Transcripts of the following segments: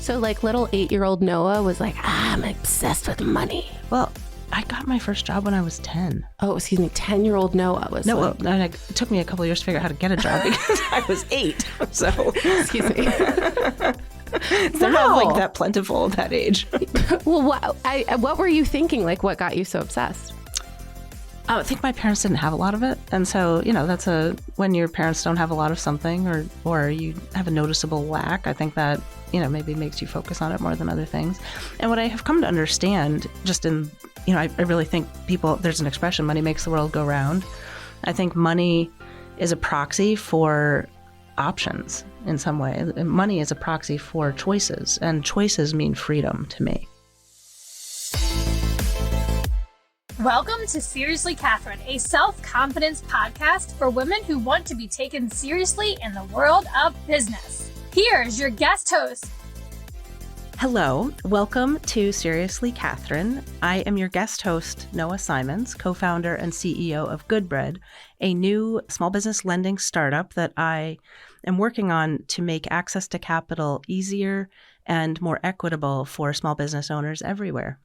So like little 8-year-old Noah was like, I'm obsessed with money. Well, I got my first job when I was 10. Oh, excuse me. 10-year-old Noah was It took me a couple of years to figure out how to get a job because I was 8. So, excuse me. They're not like that plentiful at that age. Well, what were you thinking? Like, what got you so obsessed? I think my parents didn't have a lot of it. And so, that's when your parents don't have a lot of something or you have a noticeable lack, I think that, maybe makes you focus on it more than other things. And what I have come to understand just in, I really think there's an expression, money makes the world go round. I think money is a proxy for options in some way. Money is a proxy for choices, and choices mean freedom to me. Welcome to Seriously Catherine, a self-confidence podcast for women who want to be taken seriously in the world of business. Here's your guest host. Hello, welcome to Seriously Catherine. I am your guest host, Noah Simons, co-founder and CEO of Goodbread, a new small business lending startup that I am working on to make access to capital easier and more equitable for small business owners everywhere.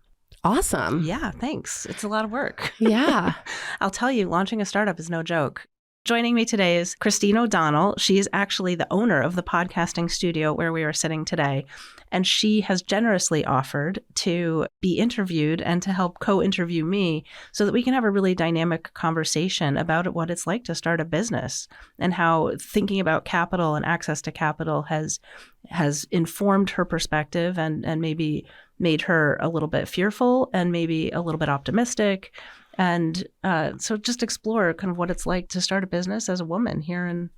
Awesome. Yeah, thanks. It's a lot of work. Yeah. I'll tell you, launching a startup is no joke. Joining me today is Christine O'Donnell. She is actually the owner of the podcasting studio where we are sitting today. And she has generously offered to be interviewed and to help co-interview me so that we can have a really dynamic conversation about what it's like to start a business and how thinking about capital and access to capital has informed her perspective and maybe made her a little bit fearful and maybe a little bit optimistic. And so just explore kind of what it's like to start a business as a woman here in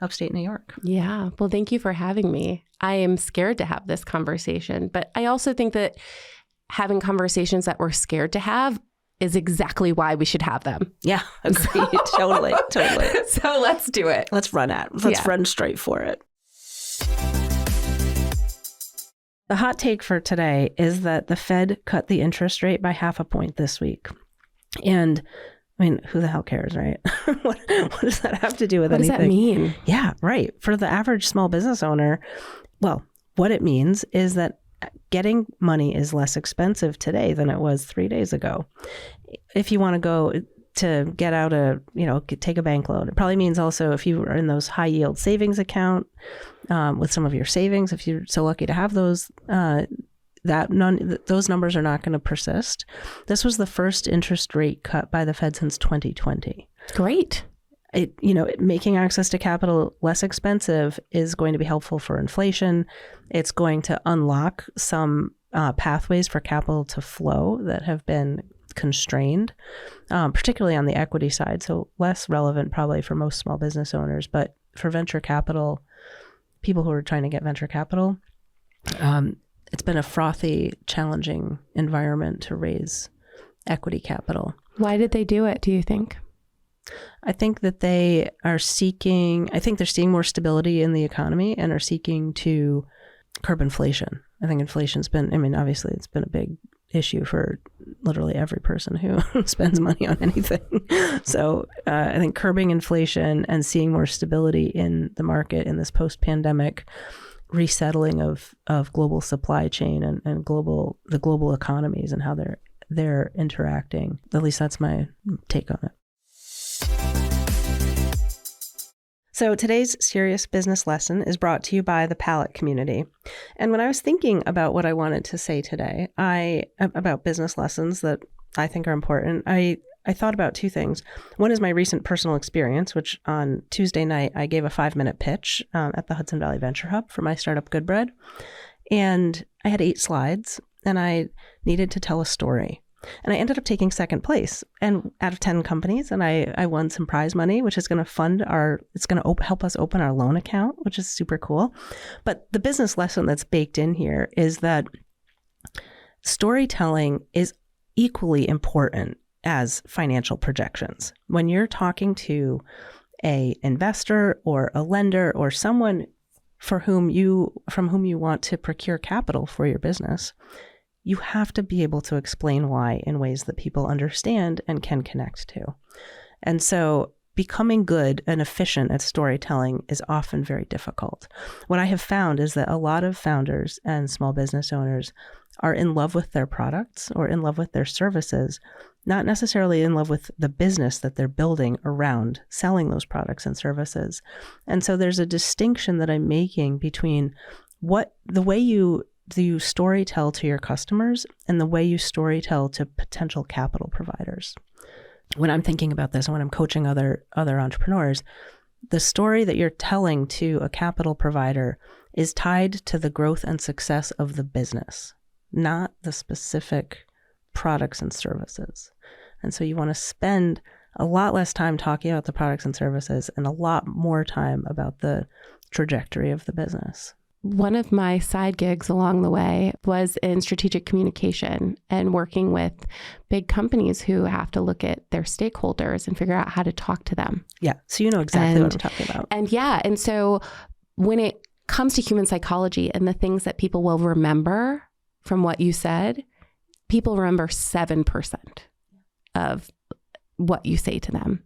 upstate New York. Yeah. Well, thank you for having me. I am scared to have this conversation, but I also think that having conversations that we're scared to have is exactly why we should have them. Yeah, agreed. Totally. So let's do it. Let's run run straight for it. The hot take for today is that the Fed cut the interest rate by 0.5 point this week. And I mean, who the hell cares, right? What does that have to do with anything? What does that mean? Yeah, right. For the average small business owner, well, what it means is that getting money is less expensive today than it was 3 days ago. If you want to go to get out take a bank loan, it probably means also if you are in those high yield savings account with some of your savings, if you're so lucky to have those, those numbers are not going to persist. This was the first interest rate cut by the Fed since 2020. Great. Making access to capital less expensive is going to be helpful for inflation. It's going to unlock some pathways for capital to flow that have been constrained, particularly on the equity side. So less relevant probably for most small business owners, but for venture capital, people who are trying to get venture capital, it's been a frothy, challenging environment to raise equity capital. Why did they do it, do you think? I think that they're seeing more stability in the economy and are seeking to curb inflation. I think inflation's been, obviously it's been a big issue for literally every person who spends money on anything. So I think curbing inflation and seeing more stability in the market in this post-pandemic resettling of global supply chain and the global economies and how they're interacting. At least that's my take on it. So today's serious business lesson is brought to you by the Palette community. And when I was thinking about what I wanted to say today, about business lessons that I think are important, I thought about two things. One is my recent personal experience, which on Tuesday night, I gave a 5-minute pitch at the Hudson Valley Venture Hub for my startup Goodbread. And I had 8 slides and I needed to tell a story. And I ended up taking second place and out of 10 companies. And I won some prize money, which is going to help us open our loan account, which is super cool. But the business lesson that's baked in here is that storytelling is equally important as financial projections. When you're talking to an investor or a lender or someone from whom you want to procure capital for your business, you have to be able to explain why in ways that people understand and can connect to. And so becoming good and efficient at storytelling is often very difficult. What I have found is that a lot of founders and small business owners are in love with their products or in love with their services, not necessarily in love with the business that they're building around selling those products and services. And so there's a distinction that I'm making between the way you storytell to your customers and the way you storytell to potential capital providers. When I'm thinking about this and when I'm coaching other entrepreneurs, the story that you're telling to a capital provider is tied to the growth and success of the business, not the specific products and services. And so you want to spend a lot less time talking about the products and services and a lot more time about the trajectory of the business. One of my side gigs along the way was in strategic communication and working with big companies who have to look at their stakeholders and figure out how to talk to them. Yeah. So you know exactly what I'm talking about. And so when it comes to human psychology and the things that people will remember from what you said, people remember 7% of what you say to them.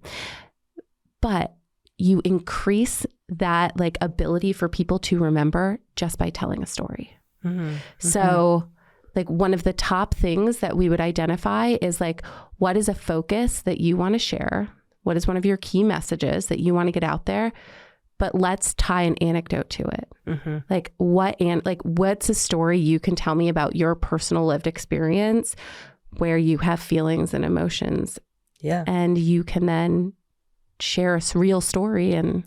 But you increase that like ability for people to remember just by telling a story. Mm-hmm. So like one of the top things that we would identify is like, what is a focus that you want to share? What is one of your key messages that you want to get out there? But let's tie an anecdote to it. Mm-hmm. Like what's a story you can tell me about your personal lived experience where you have feelings and emotions. Yeah. And you can then share a real story and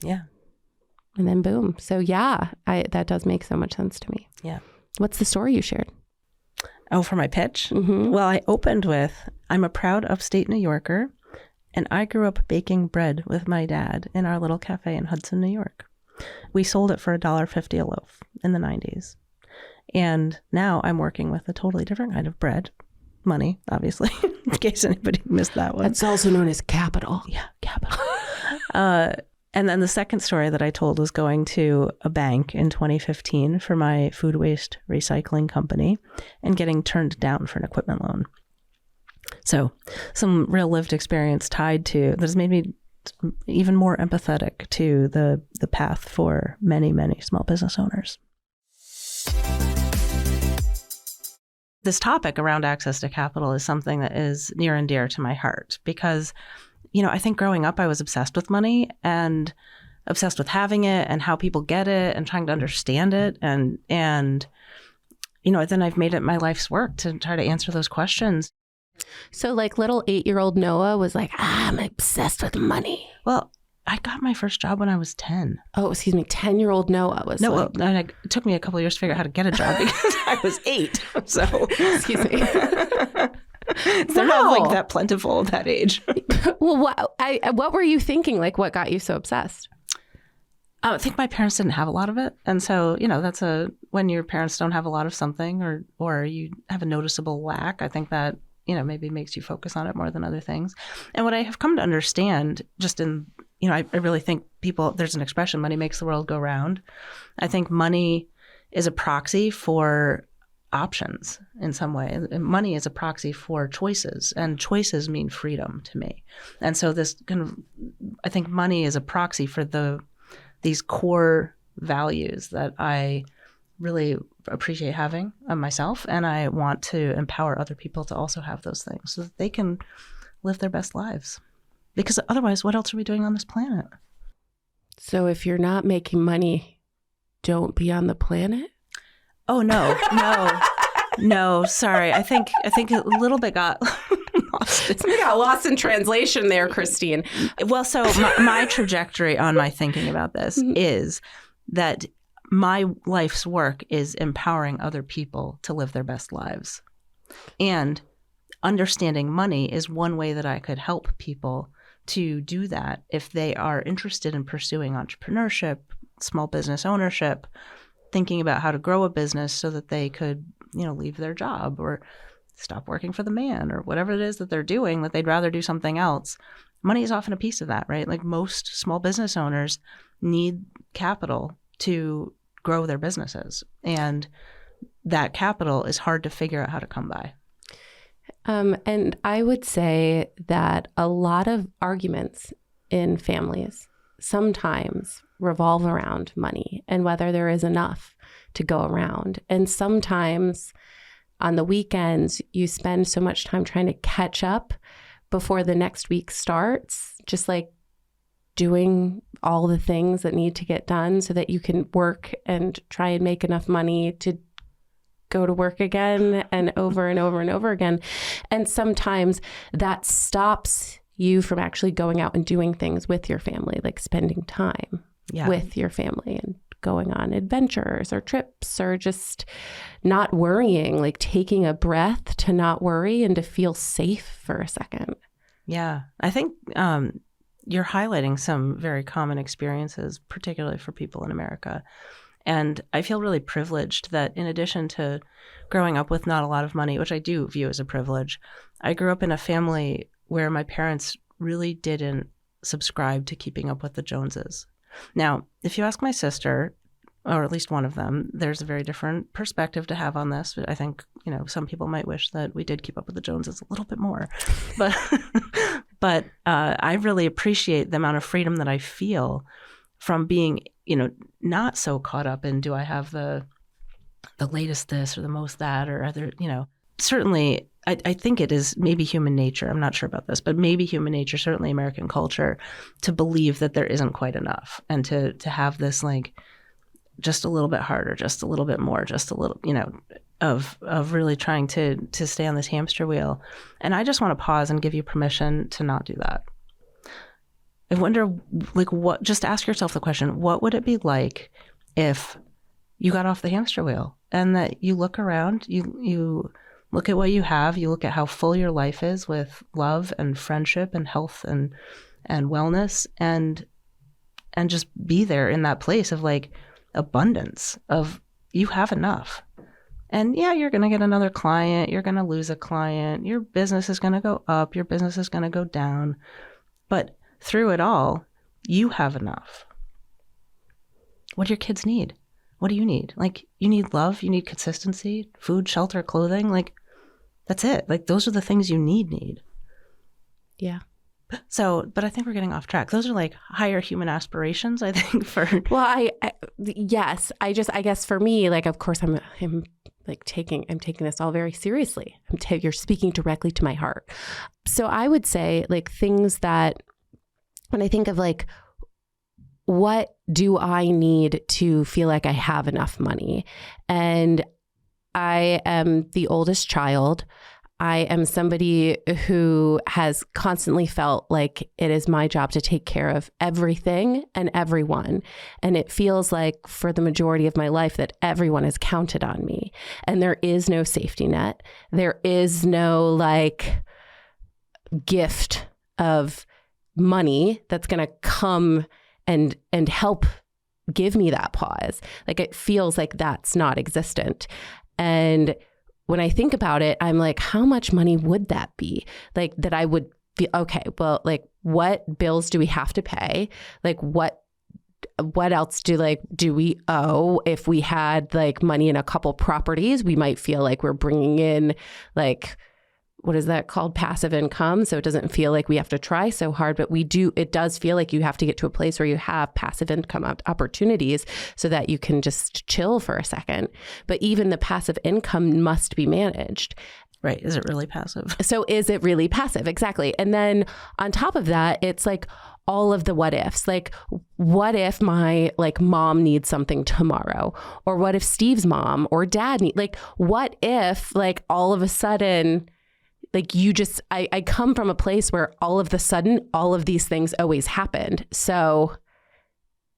then boom. So that does make so much sense to me. Yeah. What's the story you shared? Oh, for my pitch? Mm-hmm. Well, I opened with, I'm a proud upstate New Yorker, and I grew up baking bread with my dad in our little cafe in Hudson, New York. We sold it for $1.50 a loaf in the 90s. And now I'm working with a totally different kind of bread. Money, obviously, in case anybody missed that one. That's also known as capital. Yeah, capital. And then the second story that I told was going to a bank in 2015 for my food waste recycling company and getting turned down for an equipment loan. So some real lived experience tied to, that has made me even more empathetic to the path for many, many small business owners. This topic around access to capital is something that is near and dear to my heart because, I think growing up, I was obsessed with money and obsessed with having it and how people get it and trying to understand it. And then I've made it my life's work to try to answer those questions. So like little 8-year-old Noah was like, I'm obsessed with money. Well, I got my first job when I was 10. Oh, excuse me. 10-year-old Noah was it took me a couple of years to figure out how to get a job because I was 8. So excuse me. They're not like that plentiful at that age. Well, what were you thinking? Like, what got you so obsessed? I think my parents didn't have a lot of it. And so, that's when your parents don't have a lot of something or you have a noticeable lack, I think that, maybe makes you focus on it more than other things. And what I have come to understand just in, I really think there's an expression, money makes the world go round. I think money is a proxy for options in some way. Money is a proxy for choices, and choices mean freedom to me. And so I think money is a proxy for these core values that I really appreciate having myself, and I want to empower other people to also have those things so that they can live their best lives. Because otherwise, what else are we doing on this planet? So if you're not making money, don't be on the planet? Oh, no, sorry. I think a little bit got lost. Something got lost in translation there, Christine. Well, so my trajectory on my thinking about this is that my life's work is empowering other people to live their best lives. And understanding money is one way that I could help people to do that if they are interested in pursuing entrepreneurship, small business ownership, thinking about how to grow a business so that they could, leave their job or stop working for the man or whatever it is that they're doing, that they'd rather do something else. Money is often a piece of that, right? Like most small business owners need capital to grow their businesses. And that capital is hard to figure out how to come by. And I would say that a lot of arguments in families sometimes revolve around money and whether there is enough to go around. And sometimes on the weekends, you spend so much time trying to catch up before the next week starts, just like doing all the things that need to get done so that you can work and try and make enough money to go to work again and over and over and over again. And sometimes that stops you from actually going out and doing things with your family, like spending time with your family and going on adventures or trips or just not worrying, like taking a breath to not worry and to feel safe for a second. Yeah. I think you're highlighting some very common experiences, particularly for people in America. And I feel really privileged that in addition to growing up with not a lot of money, which I do view as a privilege, I grew up in a family where my parents really didn't subscribe to keeping up with the Joneses. Now, if you ask my sister, or at least one of them, there's a very different perspective to have on this. But I think, some people might wish that we did keep up with the Joneses a little bit more. But I really appreciate the amount of freedom that I feel from being, not so caught up in, do I have the latest this or the most that or other, certainly I think it is maybe human nature. I'm not sure about this, but maybe human nature, certainly American culture, to believe that there isn't quite enough and to have this like just a little bit harder, just a little bit more, just a little, of really trying to stay on this hamster wheel. And I just want to pause and give you permission to not do that. I wonder, just ask yourself the question, what would it be like if you got off the hamster wheel and that you look around, you look at what you have, you look at how full your life is with love and friendship and health and wellness and just be there in that place of like abundance of you have enough. And yeah, you're going to get another client. You're going to lose a client. Your business is going to go up. Your business is going to go down. But through it all, you have enough. What do your kids need? What do you need? Like, you need love. You need consistency, food, shelter, clothing. Like, that's it. Like, those are the things you need. Yeah. So, but I think we're getting off track. Those are like higher human aspirations, I think, for. Well, yes. I guess for me, like, of course, I'm taking this all very seriously. You're speaking directly to my heart. So I would say like things that when I think of like, what do I need to feel like I have enough money? And I am the oldest child. I am somebody who has constantly felt like it is my job to take care of everything and everyone. And it feels like for the majority of my life that everyone has counted on me. And there is no safety net. There is no like gift of money that's going to come and help give me that pause. Like it feels like that's not existent. And when I think about it, I'm like, how much money would that be? Like that I would be, okay, well, like what bills do we have to pay? Like what else do we owe? If we had like money in a couple properties, we might feel like we're bringing in like, what is that called? Passive income. So it doesn't feel like we have to try so hard, but it does feel like you have to get to a place where you have passive income opportunities so that you can just chill for a second. But even the passive income must be managed. Right. Is it really passive? So is it really passive? Exactly. And then on top of that, it's like all of the what ifs, like what if my like mom needs something tomorrow? Or what if Steve's mom or dad like, what if like all of a sudden, like I come from a place where all of the sudden, all of these things always happened. So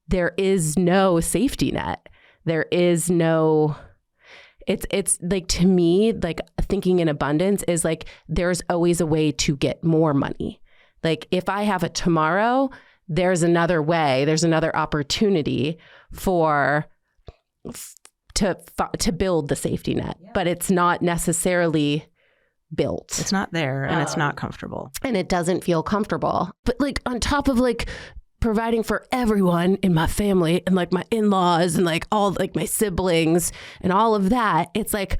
there is no safety net. There is no, it's like, to me, like thinking in abundance is like, there's always a way to get more money. Like if I have it tomorrow, there's another way, there's another opportunity to build the safety net, but it's not necessarily built. It's not there and it's not comfortable. And it doesn't feel comfortable. But like on top of like providing for everyone in my family and like my in-laws and like all like my siblings and all of that, it's like,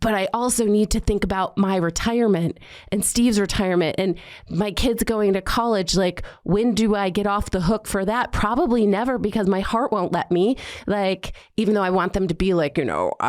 but I also need to think about my retirement and Steve's retirement and my kids going to college. Like, when do I get off the hook for that? Probably never, because my heart won't let me. Like, even though I want them to be like,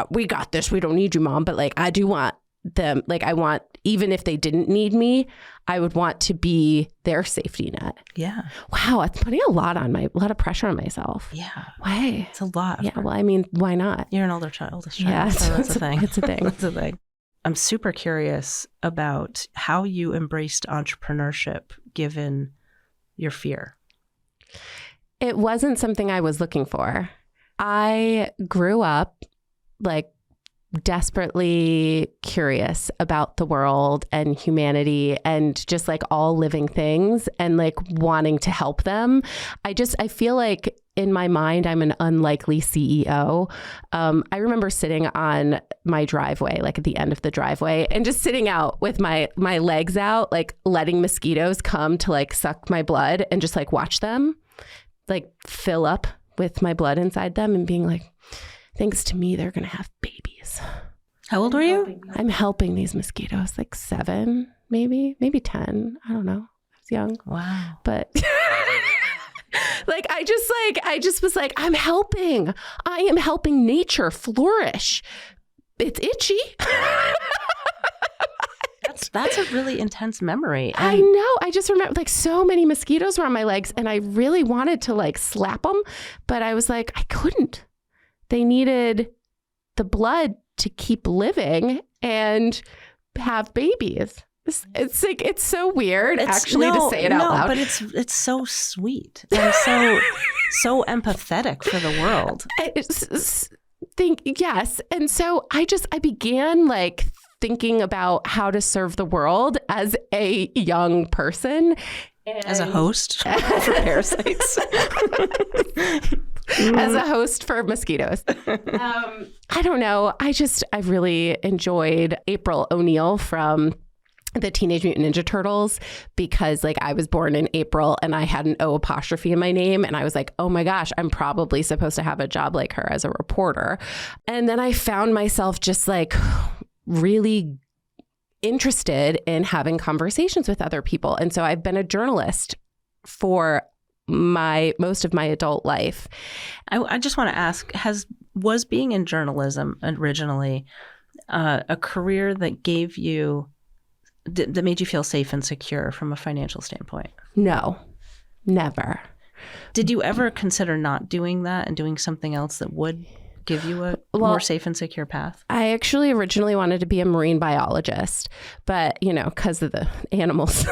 we got this, we don't need you, Mom. But like, I do want them, like, I want, even if they didn't need me, I would want to be their safety net. Yeah. Wow. It's putting a lot of pressure on myself. Yeah. Why? It's a lot. Yeah. Well, I mean, why not? You're an oldest child. Yeah. So that's a thing. It's a thing. That's a thing. I'm super curious about how you embraced entrepreneurship given your fear. It wasn't something I was looking for. I grew up like desperately curious about the world and humanity and just like all living things and like wanting to help them. I feel like in my mind, I'm an unlikely CEO. I remember sitting on my driveway, like at the end of the driveway, and just sitting out with my legs out, like letting mosquitoes come to like suck my blood and just like watch them like fill up with my blood inside them and being like, thanks to me, they're going to have babies. How old were you? I'm helping these mosquitoes, like 7, maybe 10. I don't know. I was young. Wow. But I just was like, I'm helping. I am helping nature flourish. It's itchy. That's a really intense memory. I know. I just remember like so many mosquitoes were on my legs and I really wanted to like slap them, but I was like, I couldn't. They needed the blood to keep living and have babies. It's like, it's so weird to say it out loud. But it's so sweet and so empathetic for the world. Yes. And so I began like thinking about how to serve the world as a young person. As a host for parasites. As a host for mosquitoes. I don't know. I really enjoyed April O'Neil from the Teenage Mutant Ninja Turtles because like I was born in April and I had an O apostrophe in my name. And I was like, oh my gosh, I'm probably supposed to have a job like her as a reporter. And then I found myself just like really interested in having conversations with other people. And so I've been a journalist for most of my adult life. I just want to ask, was being in journalism originally a career that gave you, that made you feel safe and secure from a financial standpoint? No, never. Did you ever consider not doing that and doing something else that would give you a more safe and secure path? I actually originally wanted to be a marine biologist, but, because of the animals.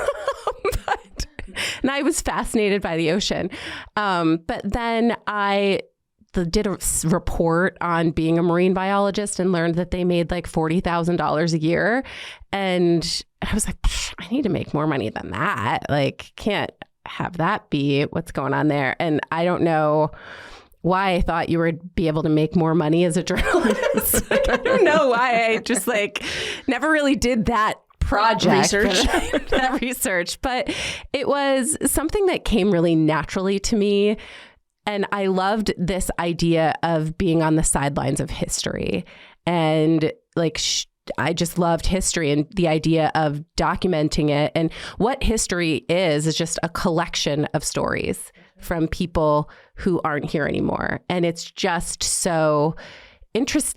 And I was fascinated by the ocean. But then I did a report on being a marine biologist and learned that they made like $40,000 a year. And I was like, I need to make more money than that. Like, can't have that be what's going on there. And I don't know why I thought you would be able to make more money as a journalist. Like, I don't know why I just like never really did that research, but it was something that came really naturally to me. And I loved this idea of being on the sidelines of history. And like, I just loved history and the idea of documenting it. And what history is just a collection of stories from people who aren't here anymore. And it's just so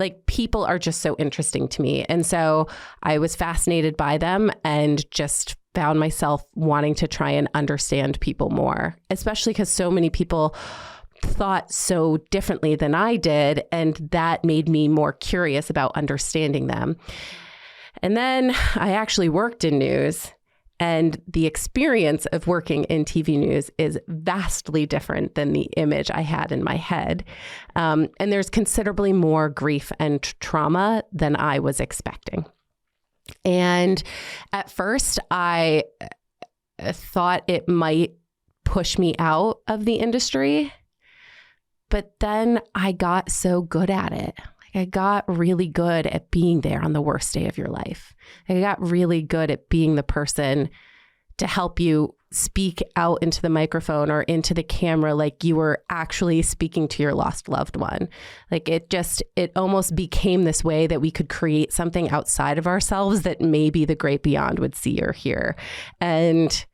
like people are just so interesting to me. And so I was fascinated by them and just found myself wanting to try and understand people more, especially because so many people thought so differently than I did. And that made me more curious about understanding them. And then I actually worked in news. And the experience of working in TV news is vastly different than the image I had in my head. And there's considerably more grief and trauma than I was expecting. And at first, I thought it might push me out of the industry. But then I got so good at it. I got really good at being there on the worst day of your life. I got really good at being the person to help you speak out into the microphone or into the camera like you were actually speaking to your lost loved one. Like it almost became this way that we could create something outside of ourselves that maybe the great beyond would see or hear. And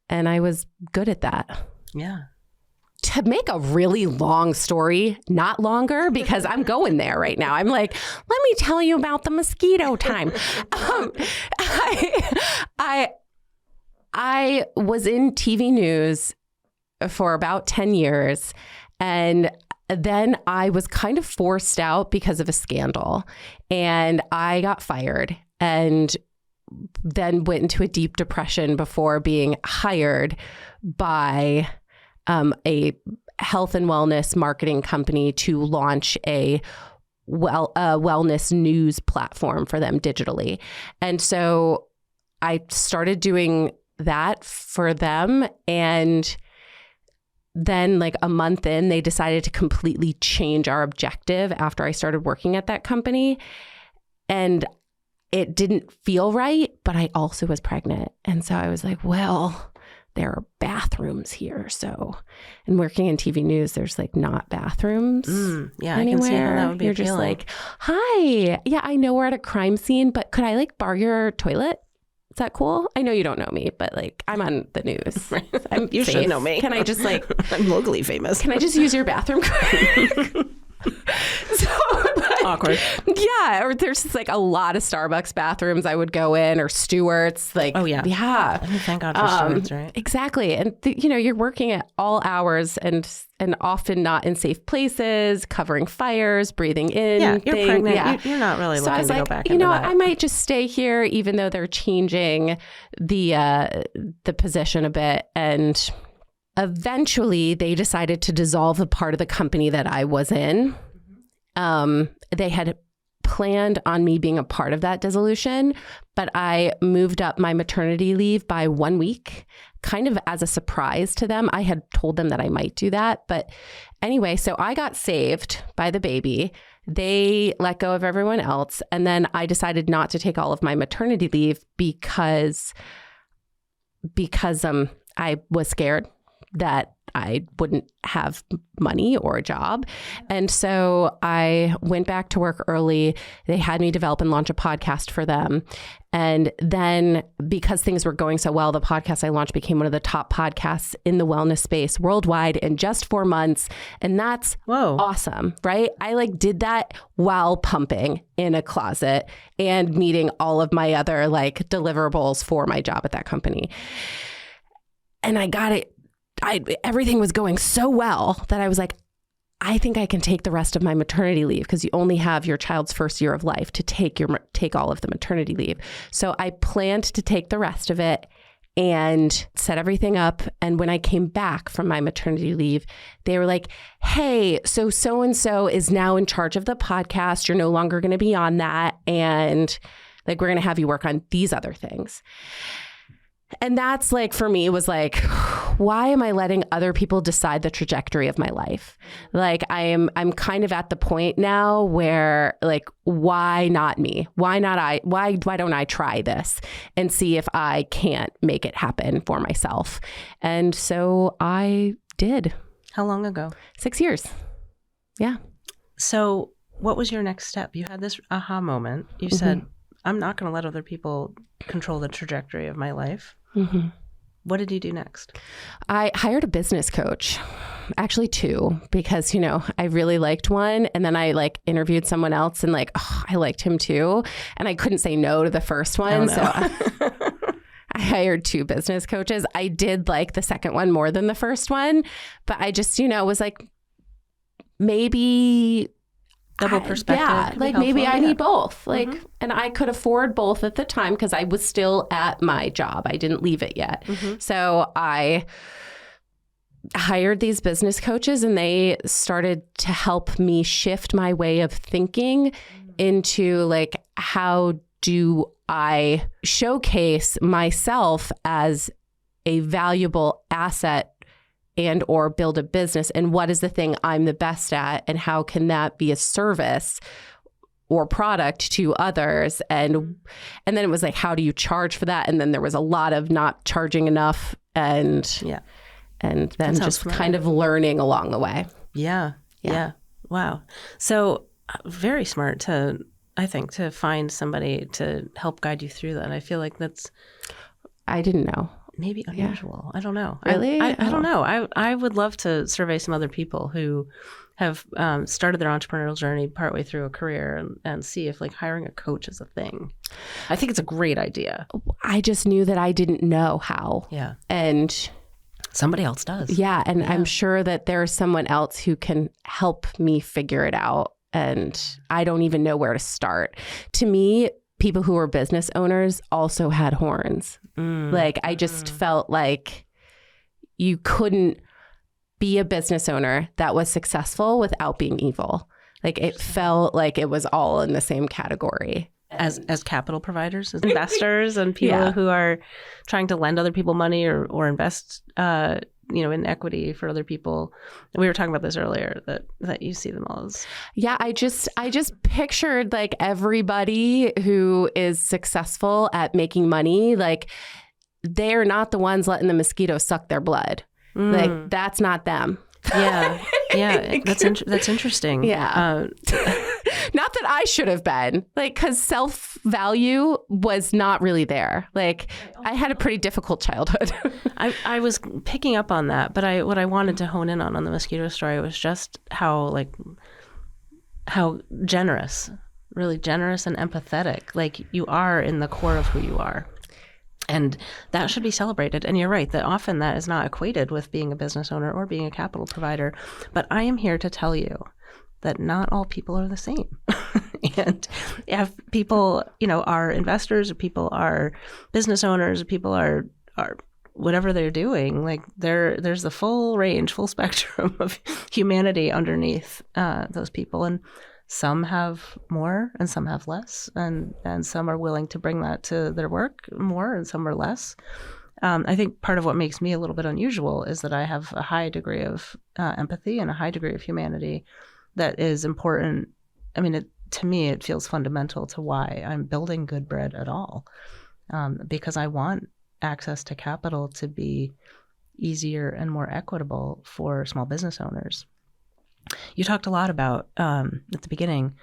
I was good at that. Yeah. To make a really long story not longer, because I'm going there right now. I'm like, let me tell you about the mosquito time. I was in TV news for about 10 years, and then I was kind of forced out because of a scandal, and I got fired and then went into a deep depression before being hired by a health and wellness marketing company to launch a wellness news platform for them digitally. And so I started doing that for them. And then like a month in, they decided to completely change our objective after I started working at that company. And it didn't feel right, but I also was pregnant. And so I was like, well, there are bathrooms here. So, and working in TV news, there's like not bathrooms. Yeah, anywhere. I can see how that would be You're appealing. just like, hi. Yeah, I know we're at a crime scene, but could I like borrow your toilet? Is that cool? I know you don't know me, but like I'm on the news. I'm You safe. should know me. Can I just like, I'm locally famous. can I just use your bathroom? So, like, Awkward. Yeah, or there's just like a lot of Starbucks bathrooms I would go in, or Stewart's. Like, Oh, yeah. yeah. Oh, thank God for stewards, right? Exactly, and you're working at all hours and often not in safe places, covering fires, breathing in. Yeah, you're things. pregnant. Yeah. You're not really So I looking was to like, go back you into know, that. I might just stay here, even though they're changing the position a bit. And eventually, they decided to dissolve the part of the company that I was in. They had planned on me being a part of that dissolution, but I moved up my maternity leave by 1 week, kind of as a surprise to them. I had told them that I might do that. But anyway, so I got saved by the baby. They let go of everyone else. And then I decided not to take all of my maternity leave because I was scared that I wouldn't have money or a job. And so I went back to work early. They had me develop and launch a podcast for them. And then because things were going so well, the podcast I launched became one of the top podcasts in the wellness space worldwide in just 4 months. And that's awesome, right? I like did that while pumping in a closet and meeting all of my other like deliverables for my job at that company. And I got it. Everything was going so well that I was like, I think I can take the rest of my maternity leave, because you only have your child's first year of life to take all of the maternity leave. So I planned to take the rest of it and set everything up. And when I came back from my maternity leave, they were like, hey, so-and-so is now in charge of the podcast. You're no longer going to be on that. And like, we're going to have you work on these other things. And that's like, for me, was like, why am I letting other people decide the trajectory of my life? Like, I'm kind of at the point now where like, why not me? Why not I? Why don't I try this and see if I can't make it happen for myself? And so I did. How long ago? 6 years. Yeah. So what was your next step? You had this aha moment. You said, I'm not going to let other people control the trajectory of my life. Mm-hmm. What did you do next? I hired a business coach, actually 2, because, I really liked one. And then I like interviewed someone else and like, I liked him too. And I couldn't say no to the first one. Oh, no. So I hired 2 business coaches. I did like the second one more than the first one, but I just, was like, maybe double perspective. Yeah, like maybe I need both. Like, and I could afford both at the time because I was still at my job. I didn't leave it yet. So I hired these business coaches, and they started to help me shift my way of thinking into like, how do I showcase myself as a valuable asset and or build a business, and what is the thing I'm the best at, and how can that be a service or product to others. And then it was like, how do you charge for that? And then there was a lot of not charging enough and then just familiar. kind of learning along the way. Yeah. Wow. So very smart to find somebody to help guide you through that. I feel like that's I didn't know. maybe unusual. I don't know. Really? I don't know. I would love to survey some other people who have started their entrepreneurial journey partway through a career and see if like hiring a coach is a thing. I think it's a great idea. I just knew that I didn't know how. Yeah. And Somebody else does. yeah, and I'm sure that there's someone else who can help me figure it out. And I don't even know where to start. To me, people who were business owners also had horns. Like, I just felt like you couldn't be a business owner that was successful without being evil. Like, it felt like it was all in the same category. As capital providers, as investors, and people Yeah. who are trying to lend other people money or invest, in equity for other people. We were talking about this earlier, that you see them all as. Yeah, I just pictured like everybody who is successful at making money, like they're not the ones letting the mosquitoes suck their blood. Like, that's not them. Yeah. That's interesting. Yeah. Not that I should have been, like, because self-value was not really there. Like, I had a pretty difficult childhood. I was picking up on that, but what I wanted to hone in on the mosquito story was just how generous, really generous and empathetic, like you are in the core of who you are. And that should be celebrated. And you're right that often that is not equated with being a business owner or being a capital provider. But I am here to tell you that not all people are the same. And if people, are investors, or people are business owners, or people are whatever they're doing, like there's the full range, full spectrum of humanity underneath those people. And some have more and some have less, and some are willing to bring that to their work more and some are less. I think part of what makes me a little bit unusual is that I have a high degree of empathy and a high degree of humanity that is important. I mean, to me, it feels fundamental to why I'm building Good Bread at all, because I want access to capital to be easier and more equitable for small business owners. You talked a lot about, at the beginning,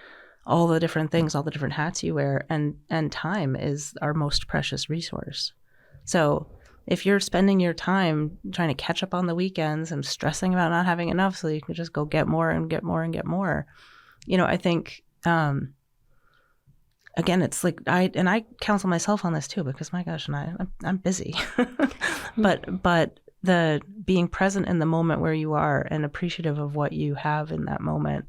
all the different things, all the different hats you wear, and time is our most precious resource. So if you're spending your time trying to catch up on the weekends and stressing about not having enough so you can just go get more and get more and get more, I think, again, it's like I counsel myself on this too, because my gosh, and I'm busy, but the being present in the moment where you are and appreciative of what you have in that moment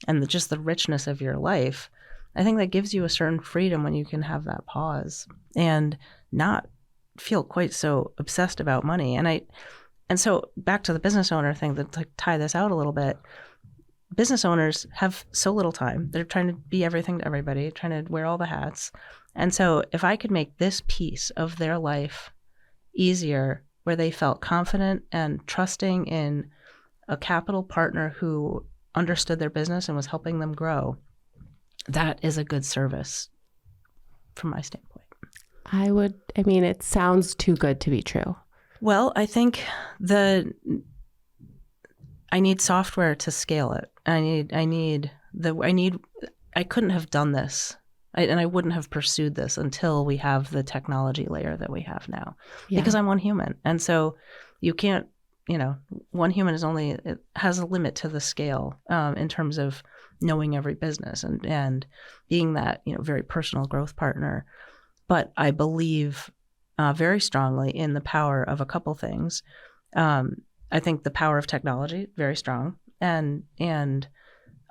and just the richness of your life, I think that gives you a certain freedom when you can have that pause and not feel quite so obsessed about money. And so back to the business owner thing, to tie this out a little bit, business owners have so little time. They're trying to be everything to everybody, trying to wear all the hats. And so if I could make this piece of their life easier, where they felt confident and trusting in a capital partner who understood their business and was helping them grow, that is a good service from my standpoint. It sounds too good to be true. Well, I think I need software to scale it. I couldn't have done this. And I wouldn't have pursued this until we have the technology layer that we have now, because I'm one human. And so you can't, one human it has a limit to the scale in terms of knowing every business and being that, very personal growth partner. But I believe very strongly in the power of a couple things. I think the power of technology, very strong, and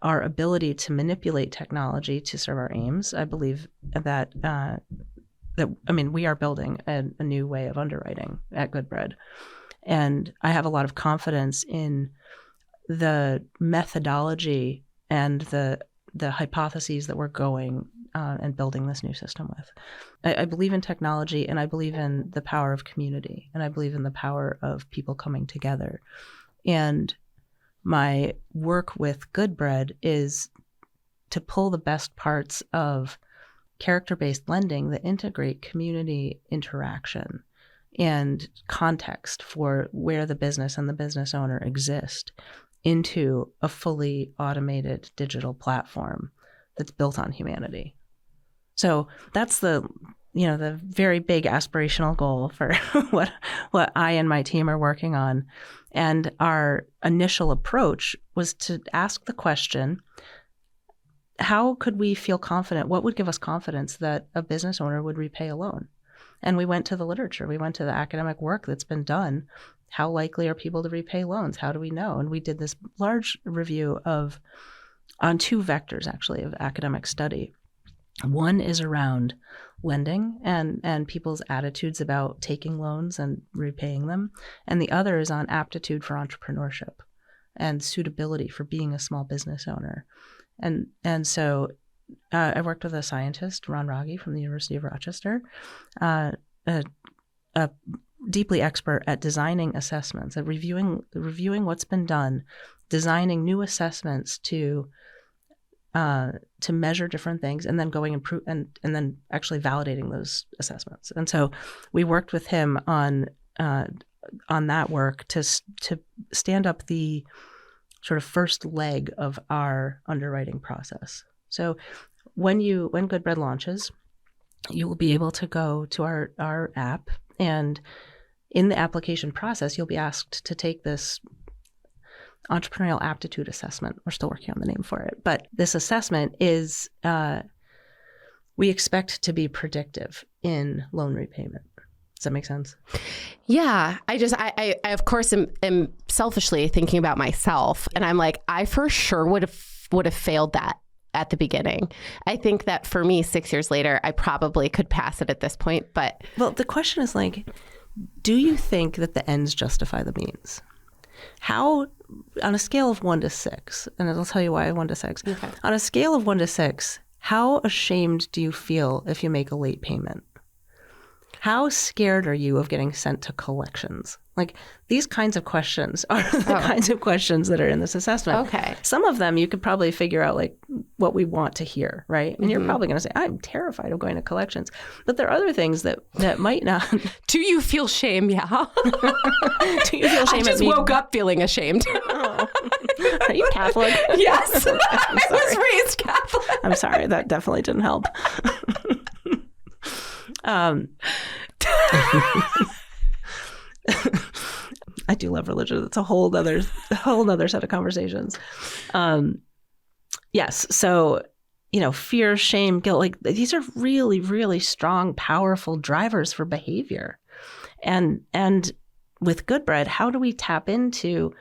our ability to manipulate technology to serve our aims. I believe that we are building a new way of underwriting at Good Bread. And I have a lot of confidence in the methodology and the hypotheses that we're going and building this new system with. I believe in technology, and I believe in the power of community, and I believe in the power of people coming together. And my work with Good Bread is to pull the best parts of character-based lending that integrate community interaction and context for where the business and the business owner exist into a fully automated digital platform that's built on humanity. So that's the very big aspirational goal for what I and my team are working on. And our initial approach was to ask the question, how could we feel confident? What would give us confidence that a business owner would repay a loan? And we went to the literature. We went to the academic work that's been done. How likely are people to repay loans? How do we know? And we did this large review on 2 vectors, actually, of academic study. One is around lending and people's attitudes about taking loans and repaying them. And the other is on aptitude for entrepreneurship and suitability for being a small business owner. And so I worked with a scientist, Ron Raggi from the University of Rochester, a deeply expert at designing assessments, at reviewing what's been done, designing new assessments to measure different things, and then going and then actually validating those assessments. And so we worked with him on that work to stand up the sort of first leg of our underwriting process. So when Goodbread launches, you will be able to go to our app, and in the application process, you'll be asked to take this entrepreneurial aptitude assessment. We're still working on the name for it, but this assessment is we expect to be predictive in loan repayment. Does that make sense? Yeah. I of course am selfishly thinking about myself, and I'm like, I for sure would have failed that at the beginning. I think that for me, 6 years later, I probably could pass it at this point. But well, the question is like, do you think that the ends justify the means? How, on a scale of 1 to 6, and I'll tell you why 1 to 6. Okay. On a scale of 1 to 6, how ashamed do you feel if you make a late payment? How scared are you of getting sent to collections? Like, these kinds of questions are the kinds of questions that are in this assessment. Okay. Some of them you could probably figure out like what we want to hear, right? And you're probably going to say, I'm terrified of going to collections. But there are other things that might not. Do you feel shame? Yeah. Do you feel shame? I just woke up feeling ashamed. Oh. Are you Catholic? Yes. I was raised Catholic. I'm sorry. That definitely didn't help. I do love religion. It's a whole other set of conversations. Yes. So, fear, shame, guilt, like these are really, really strong, powerful drivers for behavior. And with Goodbread, how do we tap into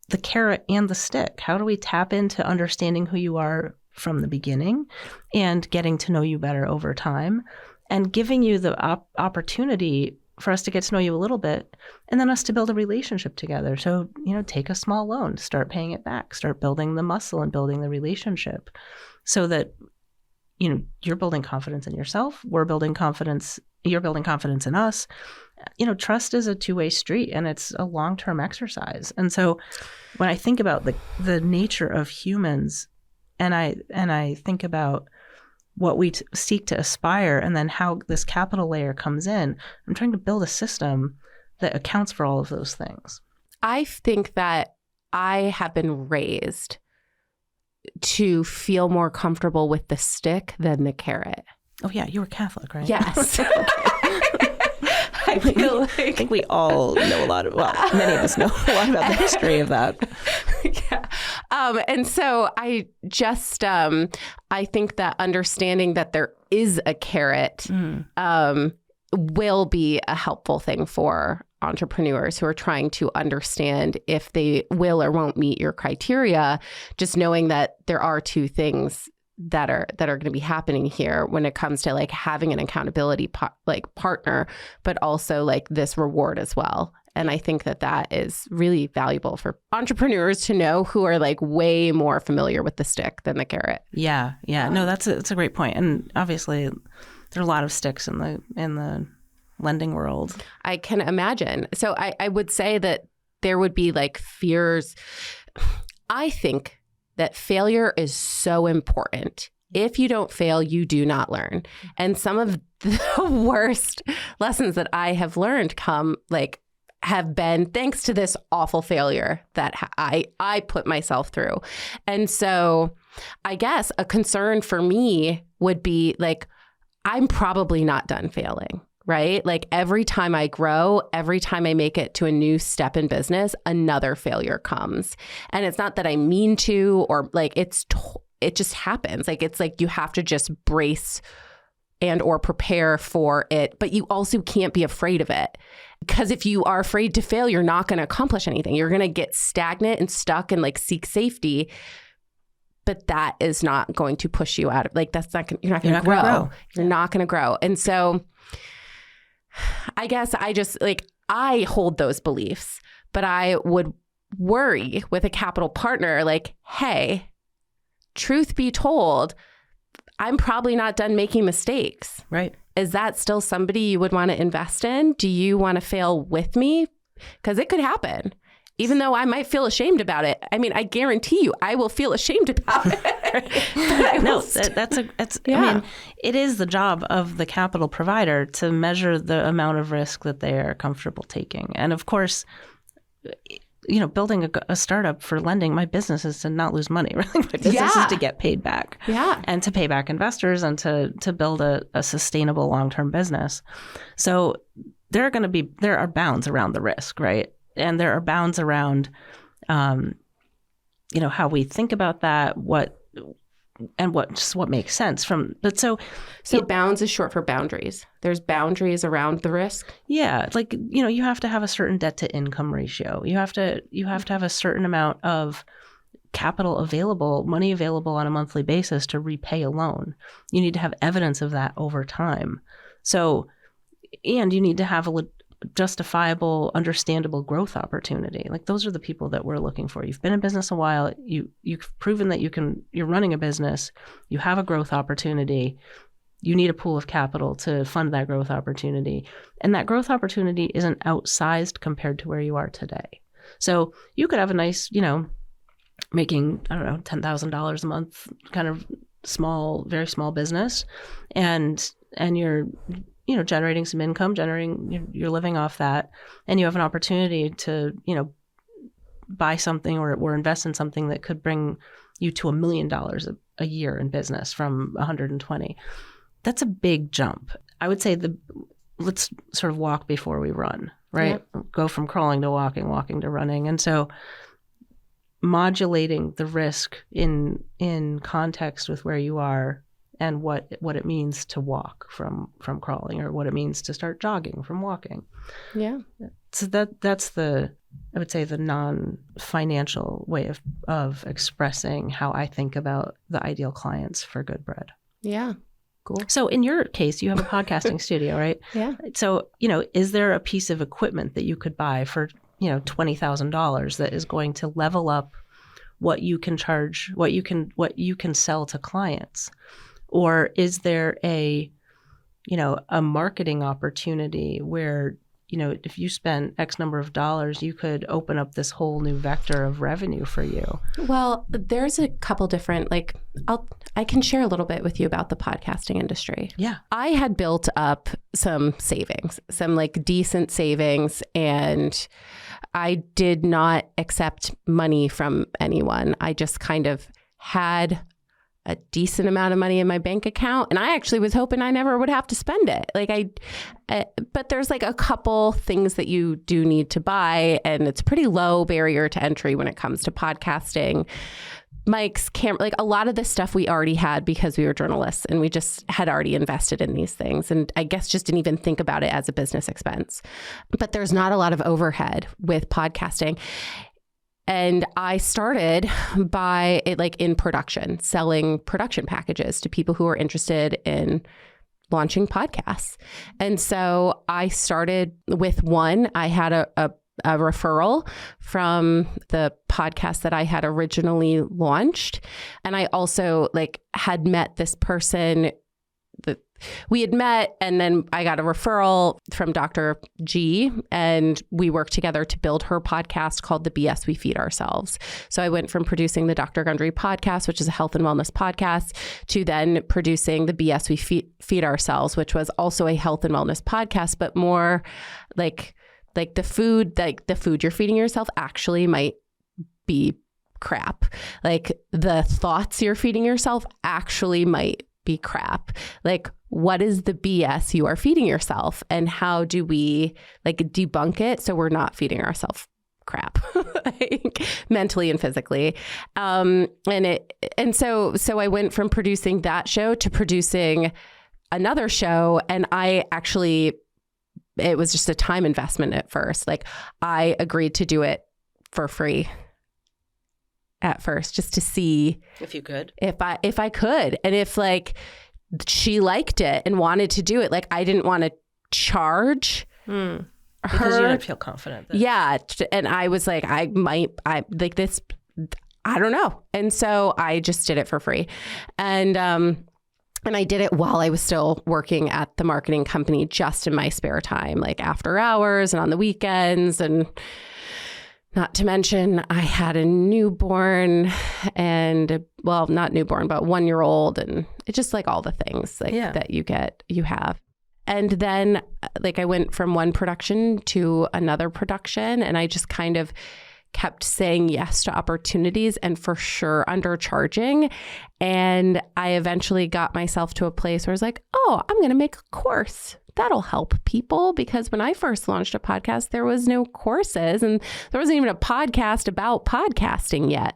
the carrot and the stick? How do we tap into understanding who you are from the beginning and getting to know you better over time, and giving you the opportunity for us to get to know you a little bit, and then us to build a relationship together. So, take a small loan, start paying it back, start building the muscle and building the relationship so that, you're building confidence in yourself. We're building confidence. You're building confidence in us. Trust is a two-way street, and it's a long-term exercise. And so when I think about the nature of humans, and I think about what we seek to aspire, and then how this capital layer comes in, I'm trying to build a system that accounts for all of those things. I think that I have been raised to feel more comfortable with the stick than the carrot. Oh yeah, you were Catholic, right? Yes. I feel like I think we all know many of us know a lot about the history of that. Yeah. And so I just, I think that understanding that there is a carrot will be a helpful thing for entrepreneurs who are trying to understand if they will or won't meet your criteria, just knowing that there are two things that are going to be happening here when it comes to like having an accountability partner, but also like this reward as well. And I think that is really valuable for entrepreneurs to know who are like way more familiar with the stick than the carrot. Yeah. No, that's a great point. And obviously there are a lot of sticks in the lending world. I can imagine. So I would say that there would be like fears. I think that failure is so important. If you don't fail, you do not learn. And some of the worst lessons that I have learned have been thanks to this awful failure that I put myself through. And so I guess a concern for me would be like, I'm probably not done failing, right? Like every time I grow, every time I make it to a new step in business, another failure comes. And it's not that I mean to, or like it just happens. Like it's like you have to just brace and or prepare for it, but you also can't be afraid of it. Because if you are afraid to fail, you're not going to accomplish anything. You're going to get stagnant and stuck and like seek safety. But that is not going to push you out of you're not going to grow. You're not going to grow. And so I guess I hold those beliefs, but I would worry with a capital partner, like, hey, truth be told, I'm probably not done making mistakes. Right. Is that still somebody you would want to invest in? Do you want to fail with me? Because it could happen. Even though I might feel ashamed about it. I mean, I guarantee you I will feel ashamed about it. I mean, it is the job of the capital provider to measure the amount of risk that they are comfortable taking. And of course, building a startup for lending, my business is to not lose money. Really, my business is to get paid back, and to pay back investors, and to build a sustainable long-term business. So there are bounds around the risk, right? And there are bounds around, how we think about that, what makes sense from. But so bounds is short for boundaries. There's boundaries around the risk. Yeah, you have to have a certain debt to income ratio. You have to have a certain amount of capital money available on a monthly basis to repay a loan. You need to have evidence of that over time. So, and you need to have a justifiable, understandable growth opportunity. Like those are the people that we're looking for. You've been in business a while. You've proven that you're running a business. You have a growth opportunity. You need a pool of capital to fund that growth opportunity. And that growth opportunity isn't outsized compared to where you are today. So you could have a nice, making, $10,000 a month, kind of very small business. And you're generating some income, you're living off that, and you have an opportunity to, buy something or invest in something that could bring you to $1 million a year in business from 120. That's a big jump. I would say let's sort of walk before we run, right? Yep. Go from crawling to walking to running. And so modulating the risk in context with where you are and what it means to walk from crawling, or what it means to start jogging from walking. Yeah. So that's I would say the non-financial way of expressing how I think about the ideal clients for Good Bread. Yeah. Cool. So in your case, you have a podcasting studio, right? Yeah. So, is there a piece of equipment that you could buy for, $20,000 that is going to level up what you can charge, what you can sell to clients? Or is there a marketing opportunity where, if you spend X number of dollars, you could open up this whole new vector of revenue for you? Well, there's a couple different, I can share a little bit with you about the podcasting industry. Yeah. I had built up some savings, some decent savings, and I did not accept money from anyone. I just kind of had a decent amount of money in my bank account. And I actually was hoping I never would have to spend it. But there's a couple things that you do need to buy, and it's pretty low barrier to entry when it comes to podcasting. Mics, camera, a lot of this stuff we already had because we were journalists and we just had already invested in these things. And I guess just didn't even think about it as a business expense. But there's not a lot of overhead with podcasting. And I started by in production, selling production packages to people who are interested in launching podcasts. And so I started with one. I had a referral from the podcast that I had originally launched. And I also had met this person that we had met, and then I got a referral from Dr. G, and we worked together to build her podcast called The BS We Feed Ourselves. So I went from producing the Dr. Gundry podcast, which is a health and wellness podcast, to then producing The BS We Feed Ourselves, which was also a health and wellness podcast, but more like the food you're feeding yourself actually might be crap. Like the thoughts you're feeding yourself actually might be crap. Like, what is the BS you are feeding yourself, and how do we like debunk it so we're not feeding ourselves crap, like, mentally and physically? So I went from producing that show to producing another show, and it was just a time investment at first. Like, I agreed to do it for free at first, just to see if you could, if I could, and if like she liked it and wanted to do it. Like, I didn't want to charge her, because you didn't feel confident. Yeah, and I was like, I like this, I don't know, and so I just did it for free, and I did it while I was still working at the marketing company, just in my spare time, like after hours and on the weekends. And not to mention, I had a newborn and, well, not newborn, but 1-year-old. And it's just like all the things like that you have. And then like I went from one production to another production, and I just kind of kept saying yes to opportunities, and for sure undercharging. And I eventually got myself to a place where I was like, oh, I'm going to make a course. That'll help people, because when I first launched a podcast, there was no courses, and there wasn't even a podcast about podcasting yet.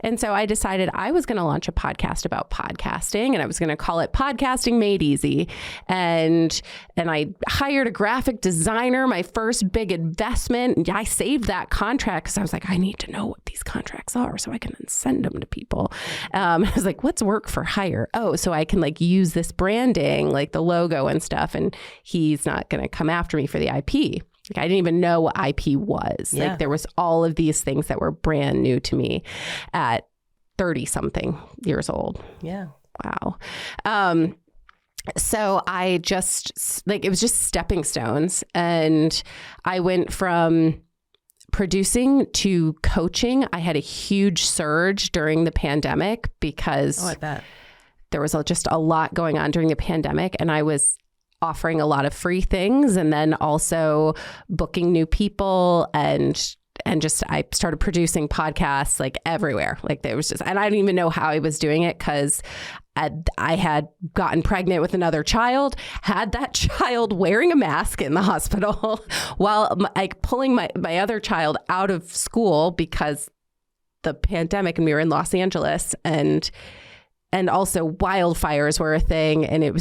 And so I decided I was going to launch a podcast about podcasting, and I was going to call it Podcasting Made Easy. And I hired a graphic designer, my first big investment. And I saved that contract because I was like, I need to know what these contracts are so I can then send them to people. I was like, what's work for hire? Oh, so I can like use this branding, like the logo and stuff. And he's not going to come after me for the IP. Like, I didn't even know what IP was. Yeah. Like, there was all of these things that were brand new to me at 30 something years old. Yeah. Wow. So I just like, it was just stepping stones, and I went from producing to coaching. I had a huge surge during the pandemic because I bet there was just a lot going on during the pandemic, and I was offering a lot of free things, and then also booking new people, and just I started producing podcasts like everywhere. Like, there was just, and I didn't even know how I was doing it, because I had gotten pregnant with another child, had that child wearing a mask in the hospital while like pulling my other child out of school because the pandemic, and we were in Los Angeles, and also wildfires were a thing, and it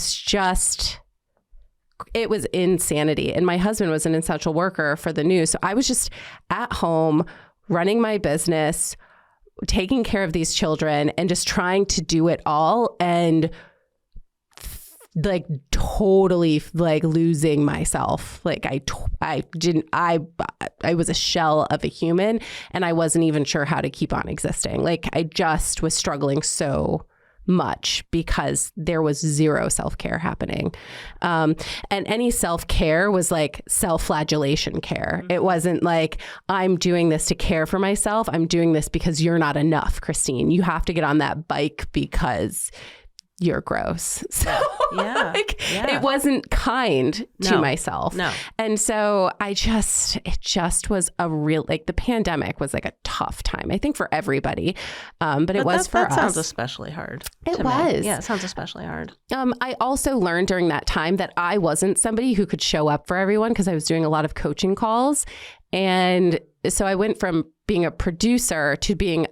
was insanity. And my husband was an essential worker for the news. So I was just at home running my business, taking care of these children, and just trying to do it all, and like totally like losing myself. Like I was a shell of a human, and I wasn't even sure how to keep on existing. Like, I just was struggling so much because there was zero self-care happening. And any self-care was like self-flagellation care. It wasn't like, I'm doing this to care for myself. I'm doing this because you're not enough, Christine. You have to get on that bike because you're gross. So it wasn't kind to myself. No. And so it just was a real, like, the pandemic was like a tough time, I think, for everybody. But it was for us. That sounds especially hard. It was. Yeah, it sounds especially hard. I also learned during that time that I wasn't somebody who could show up for everyone, because I was doing a lot of coaching calls. And so I went from being a producer to being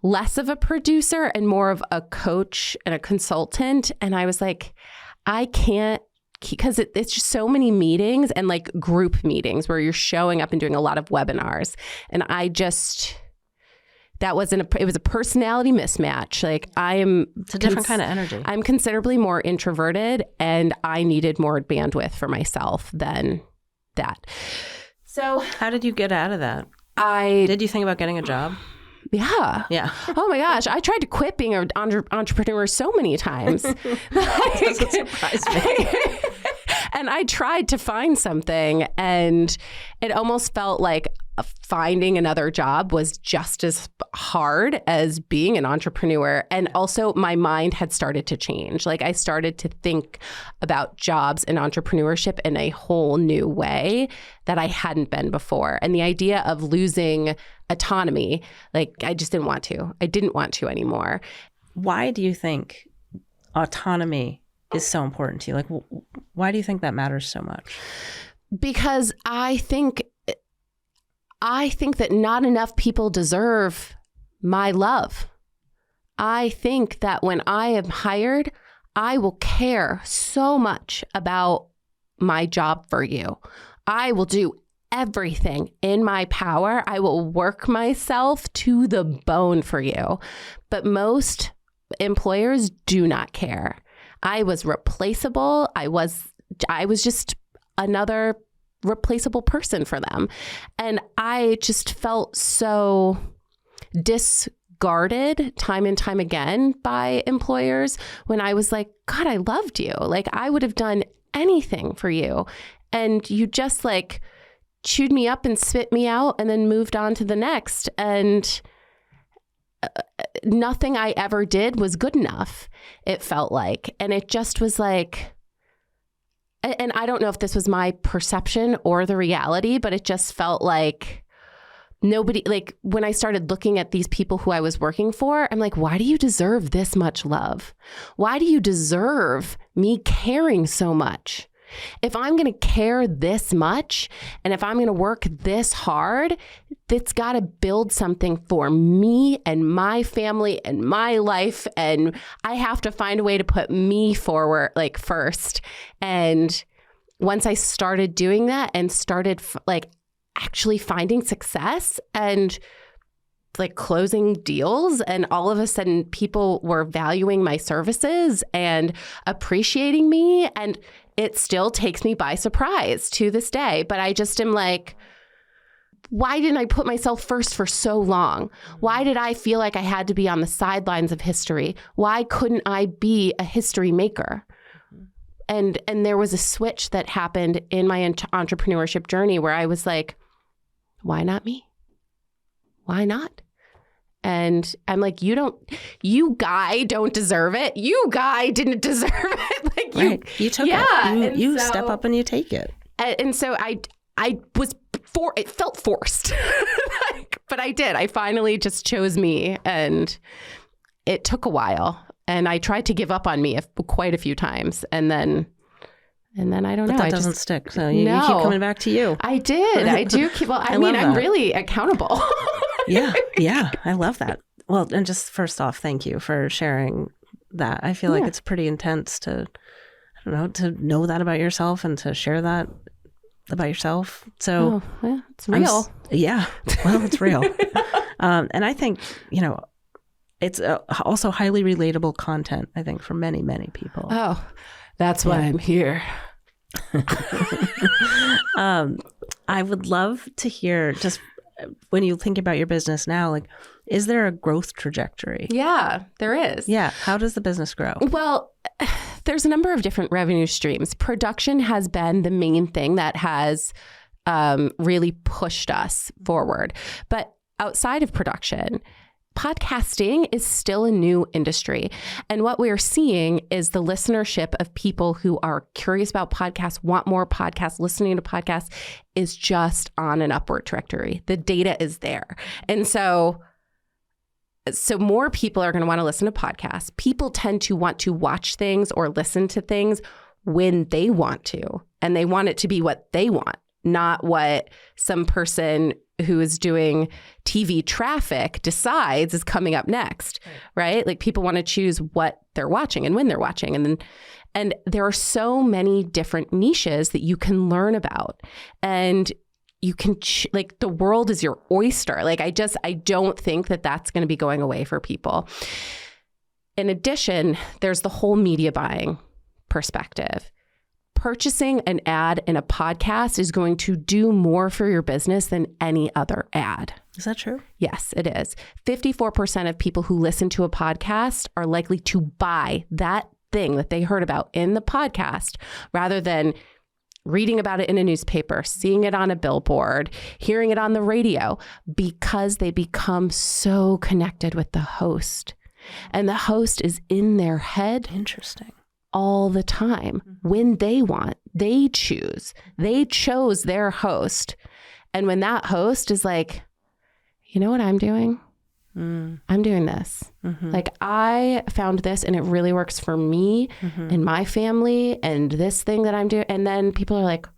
less of a producer and more of a coach and a consultant. And I was like, I can't, because it's just so many meetings and like group meetings where you're showing up and doing a lot of webinars. And it was a personality mismatch. Like, it's a different kind of energy. I'm considerably more introverted, and I needed more bandwidth for myself than that. So how did you get out of that? Did you think about getting a job? Yeah. Yeah. Oh my gosh. I tried to quit being an entrepreneur so many times. Doesn't surprise me. And I tried to find something, and it almost felt like finding another job was just as hard as being an entrepreneur. And also my mind had started to change. Like I started to think about jobs and entrepreneurship in a whole new way that I hadn't been before. And the idea of losing autonomy, like I just didn't want to. I didn't want to anymore. Why do you think autonomy is so important to you? Like, why do you think that matters so much? Because I think that not enough people deserve my love. I think that when I am hired, I will care so much about my job for you. I will do everything in my power. I will work myself to the bone for you. But most employers do not care. I was replaceable. I was just another replaceable person for them. And I just felt so discarded time and time again by employers when I was like, God, I loved you. Like I would have done anything for you. And you just like chewed me up and spit me out and then moved on to the next. And nothing I ever did was good enough, it felt like. And it just was like, and I don't know if this was my perception or the reality, but it just felt like nobody, like when I started looking at these people who I was working for, I'm like, why do you deserve this much love? Why do you deserve me caring so much? If I'm going to care this much and if I'm going to work this hard, it's got to build something for me and my family and my life. And I have to find a way to put me forward, like first. And once I started doing that and started like actually finding success and like closing deals, and all of a sudden people were valuing my services and appreciating me, and it still takes me by surprise to this day. But I just am like, why didn't I put myself first for so long? Why did I feel like I had to be on the sidelines of history? Why couldn't I be a history maker? And there was a switch that happened in my entrepreneurship journey where I was like, why not me? Why not? And I'm like, you guy don't deserve it. You guy didn't deserve it. Like you took it. You step up and you take it. And so I was it felt forced, but I did. I finally just chose me, and it took a while. And I tried to give up on me quite a few times, and then I don't know. But that doesn't stick. So you keep coming back to you. I did. I do keep. Well, I mean, I'm really accountable. Yeah. I love that. Well, and just first off, thank you for sharing that. I feel like it's pretty intense to know that about yourself and to share that about yourself. So it's real. It's real. And I think, it's also highly relatable content, I think, for many, many people. Oh, that's why I'm here. I would love to hear, just when you think about your business now, like, is there a growth trajectory? Yeah, there is. Yeah. How does the business grow? Well, there's a number of different revenue streams. Production has been the main thing that has really pushed us forward. But outside of production, podcasting is still a new industry. And what we are seeing is the listenership of people who are curious about podcasts, want more podcasts, listening to podcasts is just on an upward trajectory. The data is there. And so more people are going to want to listen to podcasts. People tend to want to watch things or listen to things when they want to. And they want it to be what they want, not what some person who is doing TV traffic decides is coming up next, right? Like people want to choose what they're watching and when they're watching. And there are so many different niches that you can learn about. And you can, like, the world is your oyster. Like, I don't think that that's going to be going away for people. In addition, there's the whole media buying perspective. Purchasing an ad in a podcast is going to do more for your business than any other ad. Is that true? Yes, it is. 54% of people who listen to a podcast are likely to buy that thing that they heard about in the podcast rather than reading about it in a newspaper, seeing it on a billboard, hearing it on the radio, because they become so connected with the host. And the host is in their head Interesting. all the time when they want. They choose. They chose their host. And when that host is like, you know what I'm doing? I'm doing this. Like, I found this and it really works for me and my family and this thing that I'm doing. And then people are like,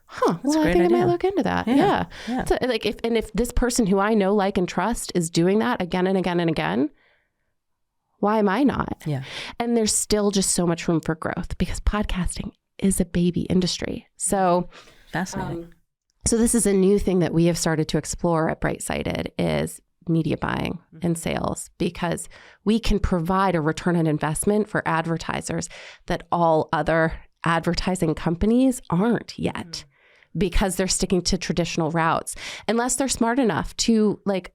huh, well, I think I might look into that. Yeah. So, like, if this person who I know, like, and trust is doing that again and again and again, why am I not? Yeah. And there's still just so much room for growth because podcasting is a baby industry. So Fascinating. So this is a new thing that we have started to explore at Brightsighted is media buying and sales, because we can provide a return on investment for advertisers that all other advertising companies aren't yet, because they're sticking to traditional routes unless they're smart enough to like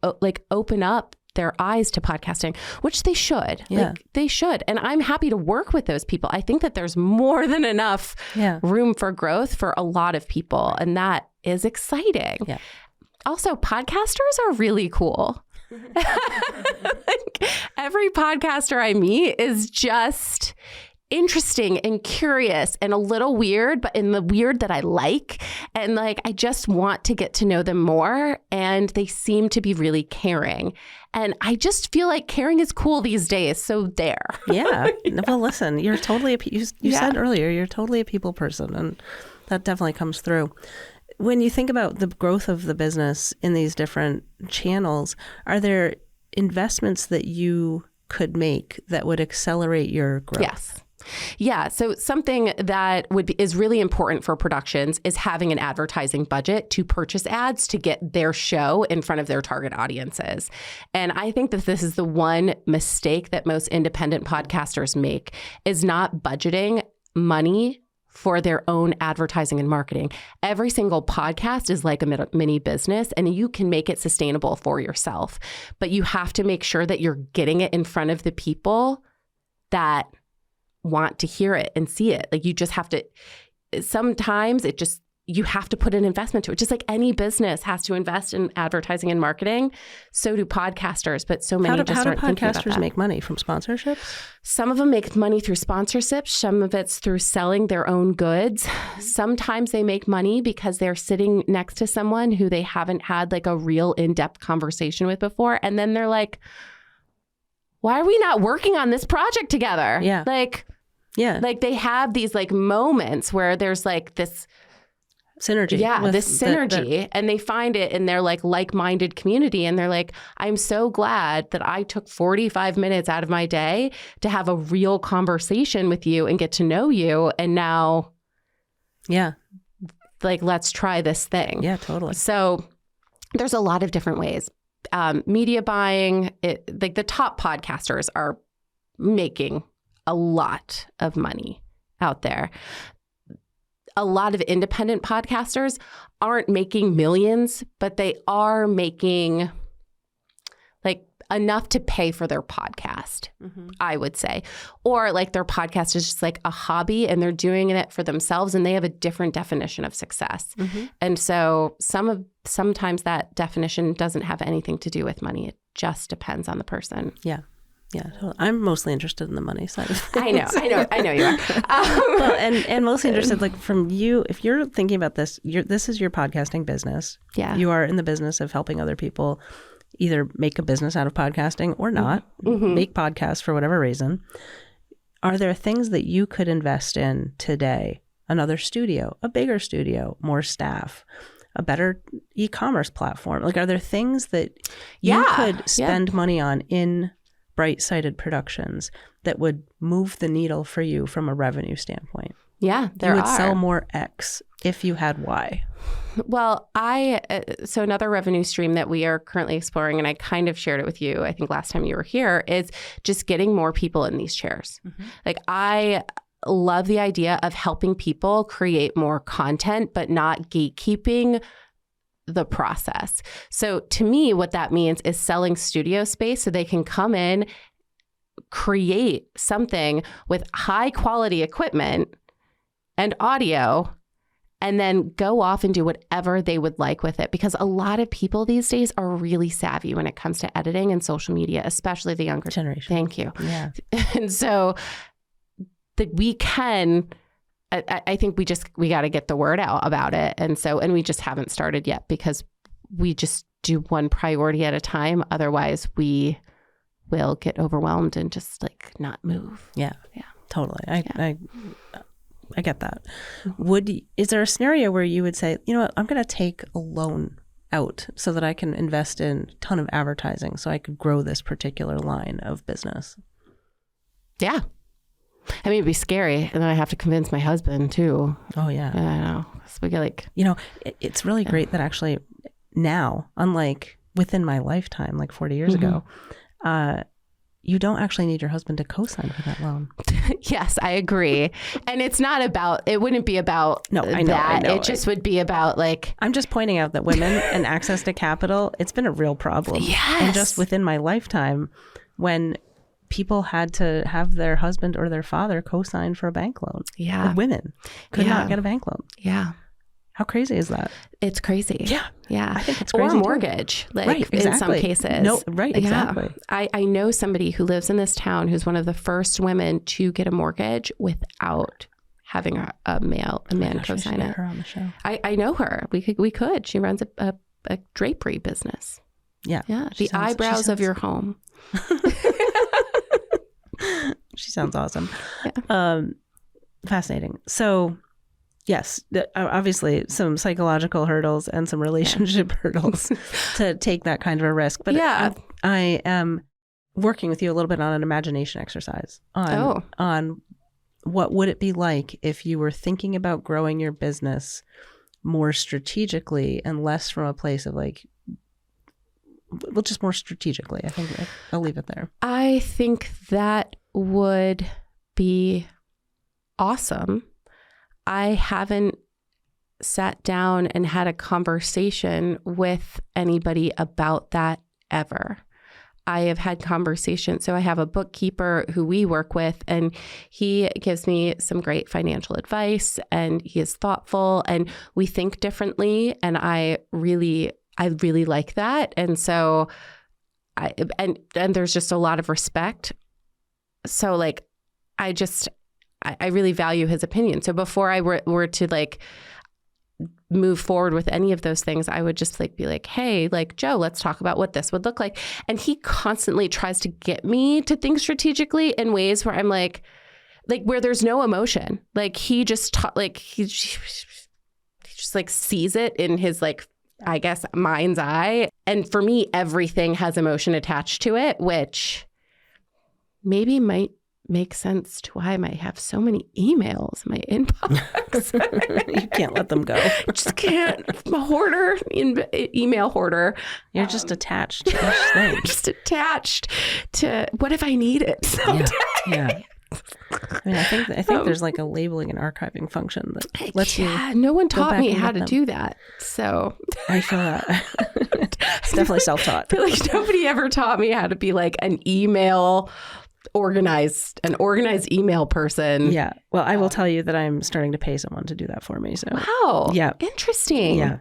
open up their eyes to podcasting, which they should. Yeah. Like, they should. And I'm happy to work with those people. I think that there's more than enough room for growth for a lot of people. And that is exciting. Yeah. Also, podcasters are really cool. Like, every podcaster I meet is just interesting and curious and a little weird, but in the weird that I like. And like, I just want to get to know them more. And they seem to be really caring. And I just feel like caring is cool these days. So there. Yeah. Well, listen, you're totally, you said earlier, you're totally a people person, and that definitely comes through. When you think about the growth of the business in these different channels, are there investments that you could make that would accelerate your growth? Yes. Yeah. So something that is really important for productions is having an advertising budget to purchase ads to get their show in front of their target audiences. And I think that this is the one mistake that most independent podcasters make, is not budgeting money for their own advertising and marketing. Every single podcast is like a mini business, and you can make it sustainable for yourself. But you have to make sure that you're getting it in front of the people that want to hear it and see it. Like, you just have to, sometimes you have to put an investment to it. Just like any business has to invest in advertising and marketing, so do podcasters, but so many just aren't thinking about that. How do podcasters make money? From sponsorships? Some of them make money through sponsorships. Some of it's through selling their own goods. Sometimes they make money because they're sitting next to someone who they haven't had like a real in-depth conversation with before. And then they're like, why are we not working on this project together? Yeah. Like they have these like moments where there's like this synergy. Yeah, this synergy. And they find it in their like-minded community. And they're like, I'm so glad that I took 45 minutes out of my day to have a real conversation with you and get to know you. And now, like, let's try this thing. Yeah, totally. So there's a lot of different ways. Media buying, like the top podcasters are making a lot of money out there. A lot of independent podcasters aren't making millions, but they are making like enough to pay for their podcast, I would say. Or like their podcast is just like a hobby and they're doing it for themselves and they have a different definition of success. And so sometimes that definition doesn't have anything to do with money. It just depends on the person. Yeah. Yeah, totally. I'm mostly interested in the money side of things. I know you are. Well, and mostly interested, like, from you, if you're thinking about this, this is your podcasting business. Yeah. You are in the business of helping other people either make a business out of podcasting or not, make podcasts for whatever reason. Are there things that you could invest in today? Another studio, a bigger studio, more staff, a better e-commerce platform? Like, are there things that you could spend money on in Brightsighted Productions that would move the needle for you from a revenue standpoint? Yeah, there are. You would sell more X if you had Y. Well, so another revenue stream that we are currently exploring, and I kind of shared it with you, I think last time you were here, is just getting more people in these chairs. Like, I love the idea of helping people create more content, but not gatekeeping the process. So to me, what that means is selling studio space so they can come in, create something with high quality equipment and audio, and then go off and do whatever they would like with it. Because a lot of people these days are really savvy when it comes to editing and social media, especially the younger generation. Thank you. Yeah. And so we can, I think we got to get the word out about it. And we just haven't started yet because we just do one priority at a time. Otherwise we will get overwhelmed and just like not move. Yeah. Yeah. Totally. I get that. Is there a scenario where you would say, you know what, I'm going to take a loan out so that I can invest in a ton of advertising so I could grow this particular line of business? Yeah. I mean, it'd be scary. And then I have to convince my husband too. Oh, yeah. I know. So we get like, it's really great that actually now, unlike within my lifetime, like 40 years ago, you don't actually need your husband to co-sign for that loan. Yes, I agree. And it wouldn't be about I know. It just would be about like. I'm just pointing out that women and access to capital, it's been a real problem. Yes. And just within my lifetime, when people had to have their husband or their father co-sign for a bank loan. Yeah. Or women could not get a bank loan. Yeah. How crazy is that? It's crazy. Yeah. Yeah. I think it's crazy. Or mortgage, like right, exactly. in some cases. No, right, exactly. Yeah. I know somebody who lives in this town who's one of the first women to get a mortgage without having a man co-sign it. Her on the show. I know her. We could. She runs a drapery business. Yeah. Yeah. The eyebrows of your home. She sounds awesome. Yeah. Fascinating. So, yes, obviously some psychological hurdles and some relationship hurdles to take that kind of a risk. But yeah, I am working with you a little bit on an imagination exercise on what would it be like if you were thinking about growing your business more strategically and less from a place of like, well, just more strategically. I think I'll leave it there. I think that would be awesome. I haven't sat down and had a conversation with anybody about that ever. I have had conversations. So I have a bookkeeper who we work with, and he gives me some great financial advice, and he is thoughtful, and we think differently. And I really like that. And so and there's just a lot of respect. So like, I really value his opinion. So before I were to like move forward with any of those things, I would just like be like, hey, like Joe, let's talk about what this would look like. And he constantly tries to get me to think strategically in ways where I'm like where there's no emotion. Like he just he just like sees it in his like, I guess, mind's eye. And for me, everything has emotion attached to it, which maybe might make sense to why I might have so many emails in my inbox. You can't let them go. Just can't. I'm a hoarder, email hoarder. You're just attached to each thing. Just attached to what if I need it someday? Yeah. I mean, I think there's like a labeling and archiving function that lets you. No one taught me how to do that. So I feel that. It's definitely self-taught. I feel like nobody ever taught me how to be like an organized email person. Yeah. Well, I will tell you that I'm starting to pay someone to do that for me. So wow. Yeah. Interesting. Yeah.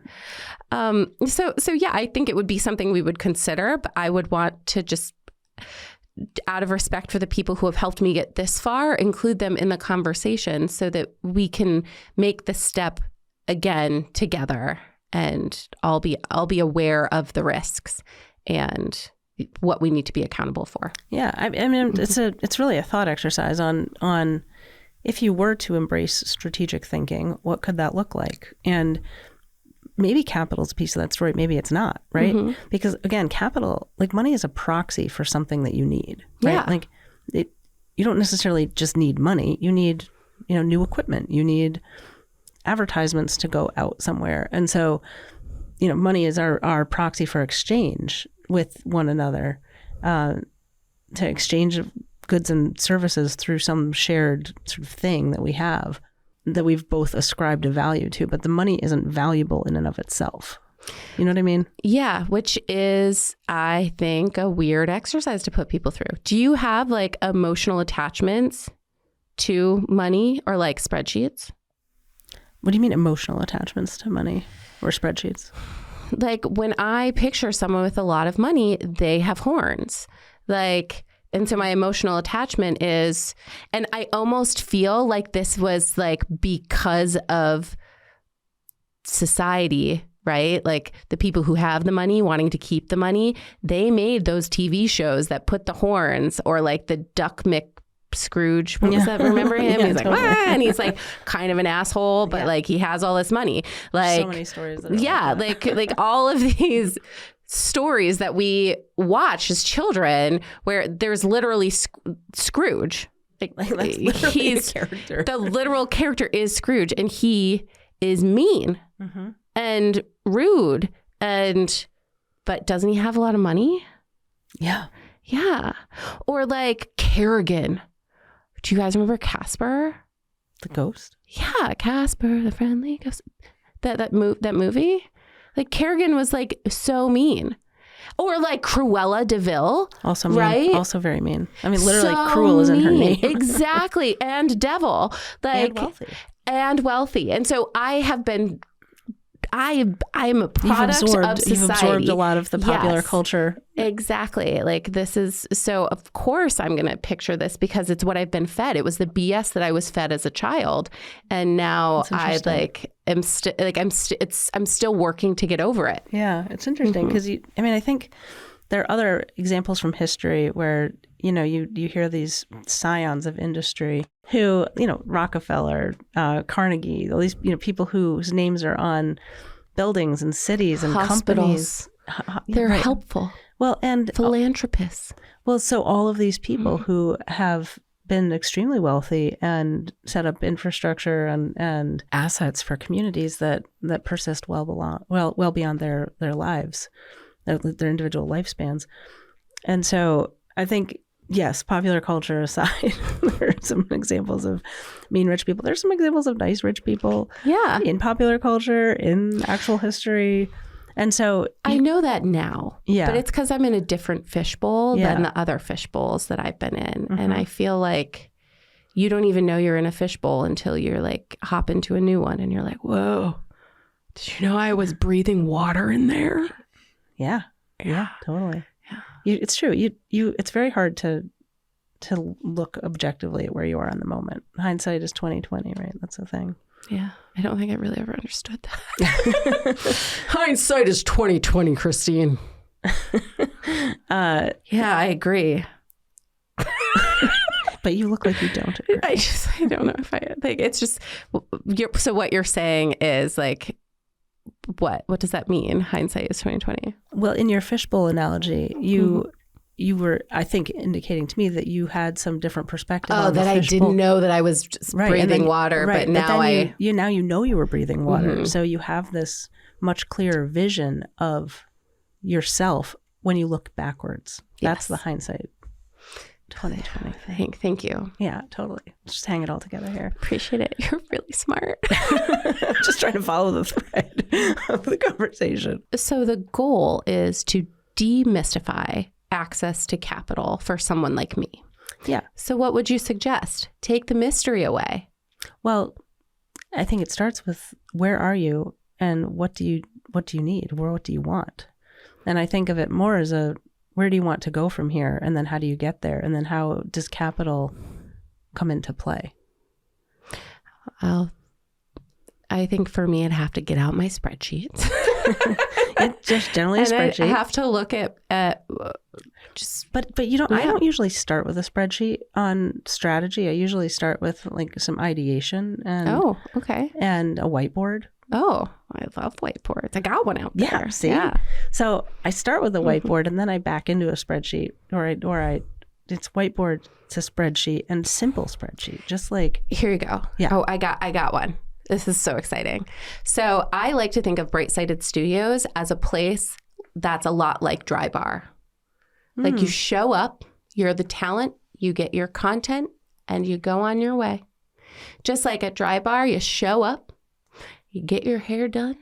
So yeah, I think it would be something we would consider, but I would want to just, out of respect for the people who have helped me get this far, include them in the conversation so that we can make the step again together, and I'll be aware of the risks and what we need to be accountable for. Yeah. I mean, it's really a thought exercise on if you were to embrace strategic thinking, what could that look like? And maybe capital's a piece of that story. Maybe it's not, right? Mm-hmm. Because again, capital, like money is a proxy for something that you need, right? Yeah. Like you don't necessarily just need money. You need, new equipment. You need advertisements to go out somewhere. And so, money is our proxy for exchange with one another, to exchange goods and services through some shared sort of thing that we have, that we've both ascribed a value to, but the money isn't valuable in and of itself. You know what I mean? Yeah, which is, I think, a weird exercise to put people through. Do you have like emotional attachments to money or like spreadsheets? What do you mean emotional attachments to money or spreadsheets? Like when I picture someone with a lot of money, they have horns. Like, and so my emotional attachment is, and I almost feel like this was like because of society, right? Like the people who have the money wanting to keep the money, they made those TV shows that put the horns, or like the Duck Scrooge. What was that? Remember him? Yeah, He's like, totally. "Ah," and he's like kind of an asshole, but like he has all this money. Like So many stories. That are yeah, like that. like all of these stories that we watch as children, where there's literally Scrooge. Like, That's literally he's a character. the literal character is Scrooge, and he is mean and rude, but doesn't he have a lot of money? Yeah. Yeah. Or like Kerrigan. Do you guys remember Casper? The ghost. Yeah, Casper, the friendly ghost. That movie? Like Kerrigan was like so mean. Or like Cruella de Vil. Also mean. Right? Also very mean. I mean, literally, So cruel is in her mean. name. Exactly. And devil. Like, And wealthy. And wealthy. And so I have been, I'm a product of society. You've absorbed a lot of the popular Yes. culture. Exactly. Like this is, so of course I'm going to picture this because it's what I've been fed. It was the BS that I was fed as a child. And now That's I interesting. I'm still working to get over it. Yeah, it's interesting because I think there are other examples from history where, you hear these scions of industry who, Rockefeller, Carnegie, all these, people whose names are on buildings and cities and Hospitals. companies. They're Right. helpful. Well, and Philanthropists. so all of these people who have been extremely wealthy and set up infrastructure and assets for communities that persist well beyond their lives, their individual lifespans. And so I think, yes, popular culture aside, there are some examples of mean rich people. There's some examples of nice rich people Yeah. in popular culture, in actual history. And so I know that now. Yeah. But it's because I'm in a different fishbowl Yeah. than the other fishbowls that I've been in. And I feel like you don't even know you're in a fishbowl until you're like hop into a new one and you're like, whoa, did you know I was breathing water in there? yeah, totally. Yeah. It's true. It's very hard to look objectively at where you are in the moment. Hindsight is 20/20, right? That's the thing. Yeah. I don't think I really ever understood that. Hindsight is 20/20, Christine. Yeah, I agree. But you look like you don't agree. I don't know if I like. It's just so what you're saying is like, what does that mean? Hindsight is 20/20. Well, in your fishbowl analogy, you were, I think, indicating to me that you had some different perspective. Oh, on that the I fishbowl. didn't know that I was just Right, and breathing then- water, right, but now then you know you were breathing water, Mhm. so you have this much clearer vision of yourself when you look backwards. That's Yes. the hindsight 20/20 thing. Thank you. Yeah, totally. Just hang it all together here. Appreciate it. You're really smart. I'm just trying to follow the thread of the conversation. So the goal is to demystify access to capital for someone like me. Yeah. So what would you suggest? Take the mystery away. Well, I think it starts with where are you and what do you need? What do you want? And I think of it more as where do you want to go from here? And then how do you get there? And then how does capital come into play? I think for me, I'd have to get out my spreadsheets. It's just generally a And I spreadsheet. have to look at just But you don't. I Yeah. don't usually start with a spreadsheet on strategy. I usually start with like some ideation and okay. and a whiteboard. Oh, I love whiteboards. I got one out there. Yeah, see? Yeah. So I start with a whiteboard and then I back into a spreadsheet, or it's whiteboard to spreadsheet and simple spreadsheet, just like Here you go. Yeah. Oh, I got one. This is so exciting. So I like to think of Bright Sided Studios as a place that's a lot like Dry Bar. Like you show up, you're the talent, you get your content, and you go on your way. Just like at Dry Bar, you show up, you get your hair done,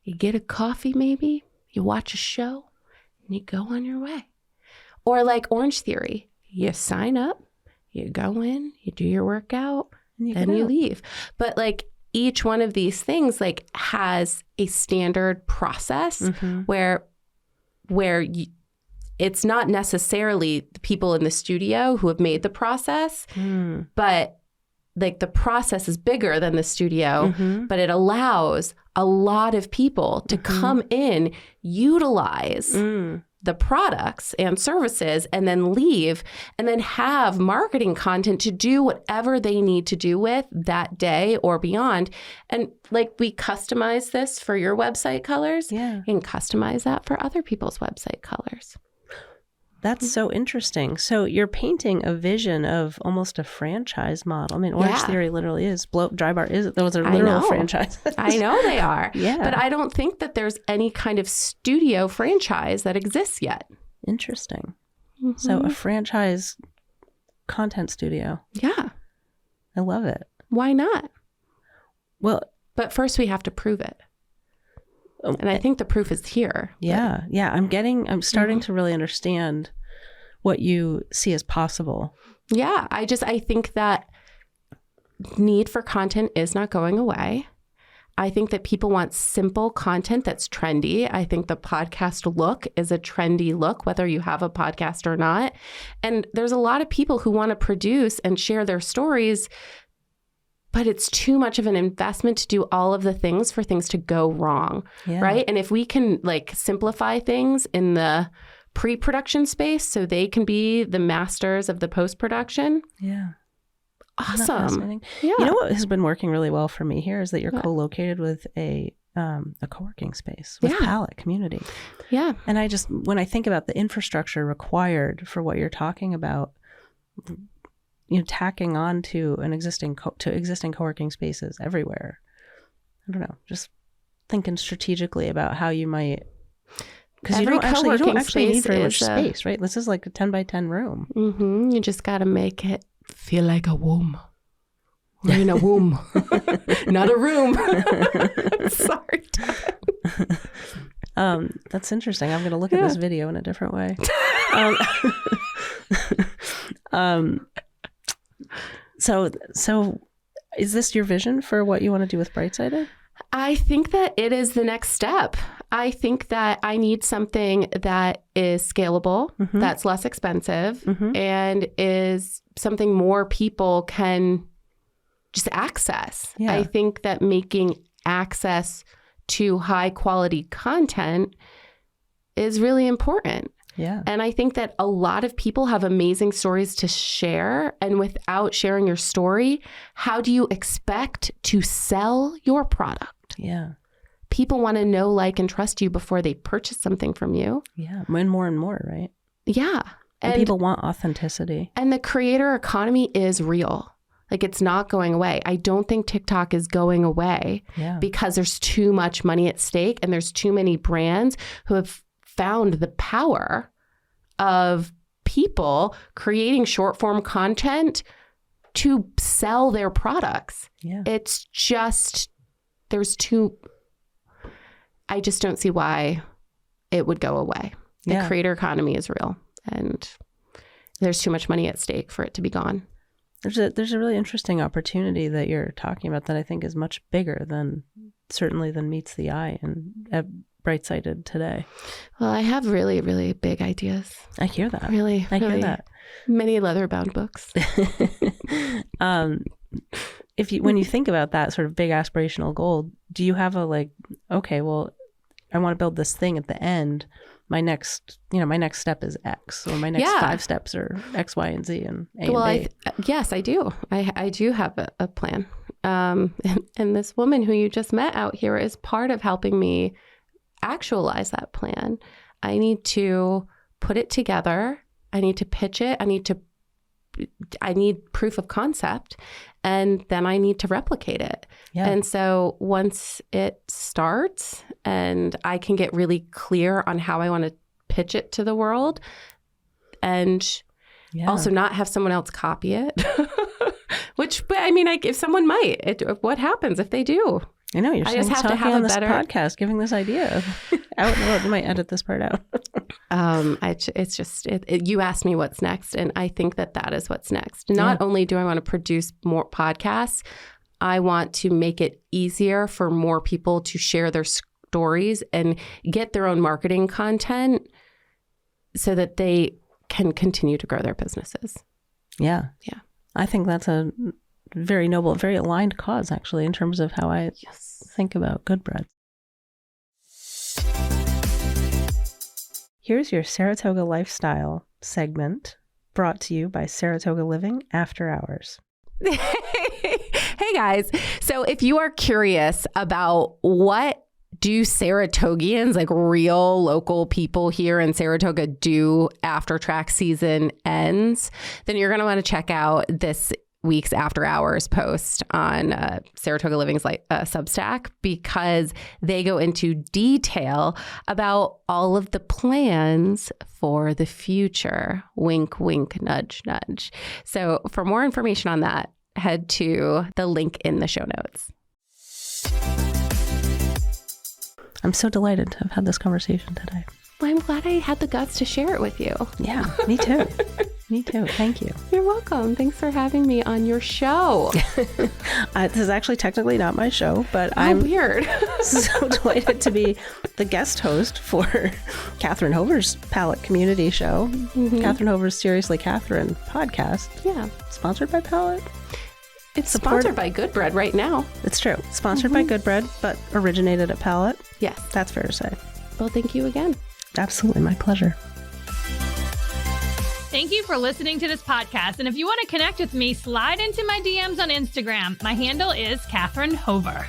you get a coffee maybe, you watch a show, and you go on your way. Or like Orange Theory, you sign up, you go in, you do your workout, then you leave. But like each one of these things like has a standard process where it's not necessarily the people in the studio who have made the process, but like the process is bigger than the studio, but it allows a lot of people to come in, utilize the products and services, and then leave, and then have marketing content to do whatever they need to do with that day or beyond. And like we customize this for your website colors, Yeah. and customize that for other people's website colors. That's so interesting. So you're painting a vision of almost a franchise model. I mean, Orange Yeah. Theory literally is. Dry Bar is. Those are literal know. franchises. I know they are. Yeah. But I don't think that there's any kind of studio franchise that exists yet. Interesting. So a franchise content studio. Yeah. I love it. Why not? Well, But first we have to prove it. And I think the proof is here. yeah. Yeah. I'm starting to really understand what you see as possible. Yeah. I think that need for content is not going away. I think that people want simple content that's trendy. I think the podcast look is a trendy look, whether you have a podcast or not. And there's a lot of people who want to produce and share their stories, but it's too much of an investment to do all of the things for things to go wrong, Yeah. right? And if we can like simplify things in the pre-production space so they can be the masters of the post-production, Yeah. Isn't that awesome. fascinating? Yeah. You know what has been working really well for me here is that you're co-located with a co-working space with Yeah. Palette Community. Yeah. And when I think about the infrastructure required for what you're talking about, tacking on to existing co-working spaces everywhere. I don't know, just thinking strategically about how you might, because you don't actually need very much space, right? This is like a 10 by 10 room. You just got to make it feel like a womb. We're in a womb, not a room. Sorry. That's interesting. I'm going to look at this video in a different way. So is this your vision for what you want to do with Brightsided? I think that it is the next step. I think that I need something that is scalable, that's less expensive, and is something more people can just access. Yeah. I think that making access to high quality content is really important. Yeah. And I think that a lot of people have amazing stories to share. And without sharing your story, how do you expect to sell your product? Yeah. People want to know, like, and trust you before they purchase something from you. Yeah. More and more, right? Yeah. And people want authenticity. And the creator economy is real. Like, it's not going away. I don't think TikTok is going away because there's too much money at stake and there's too many brands who have found the power of people creating short form content to sell their products. Yeah. It's just, I just don't see why it would go away. The creator economy is real and there's too much money at stake for it to be gone. There's a really interesting opportunity that you're talking about that I think is much bigger than meets the eye and Brightsided today. Well, I have really, really big ideas. I hear that. Really, I hear that. Many leather-bound books. When you think about that sort of big aspirational goal, do you have okay, well, I want to build this thing at the end. My next step is X, or my next 5 steps are X, Y, and Z, and A and B. Yes, I do. I do have a plan. And this woman who you just met out here is part of helping me actualize that plan. I need to put it together. I need to pitch it. I need proof of concept, and then I need to replicate it. Yeah. And so once it starts and I can get really clear on how I want to pitch it to the world, and also not have someone else copy it, which, but I mean, if someone might, what happens if they do? I know you're I just have to talking have on a this better podcast, giving this idea out in the world. You might edit this part out. It's just you asked me what's next, and I think that is what's next. Not only do I want to produce more podcasts, I want to make it easier for more people to share their stories and get their own marketing content so that they can continue to grow their businesses. Yeah. Yeah. I think that's a very noble, very aligned cause, actually, in terms of how I think about Good Bread. Here's your Saratoga Lifestyle segment, brought to you by Saratoga Living After Hours. Hey guys. So if you are curious about what do Saratogians, like real local people here in Saratoga, do after track season ends, then you're going to want to check out this week's After Hours post on Saratoga Living's Substack, because they go into detail about all of the plans for the future. Wink, wink, nudge, nudge. So for more information on that, head to the link in the show notes. I'm so delighted to have had this conversation today. Well, I'm glad I had the guts to share it with you. Yeah, me too. Me too. Thank you. You're welcome. Thanks for having me on your show. This is actually technically not my show, but I'm weird. so delighted to be the guest host for Catherine Hover's Palette Community Show. Mm-hmm. Catherine Hover's Seriously Catherine podcast. Yeah. Sponsored by Palette. It's sponsored by Good Bread right now. It's true. Sponsored by Good Bread, but originated at Palette. Yes. That's fair to say. Well, thank you again. Absolutely. My pleasure. Thank you for listening to this podcast. And if you want to connect with me, slide into my DMs on Instagram. My handle is Catherine Hover.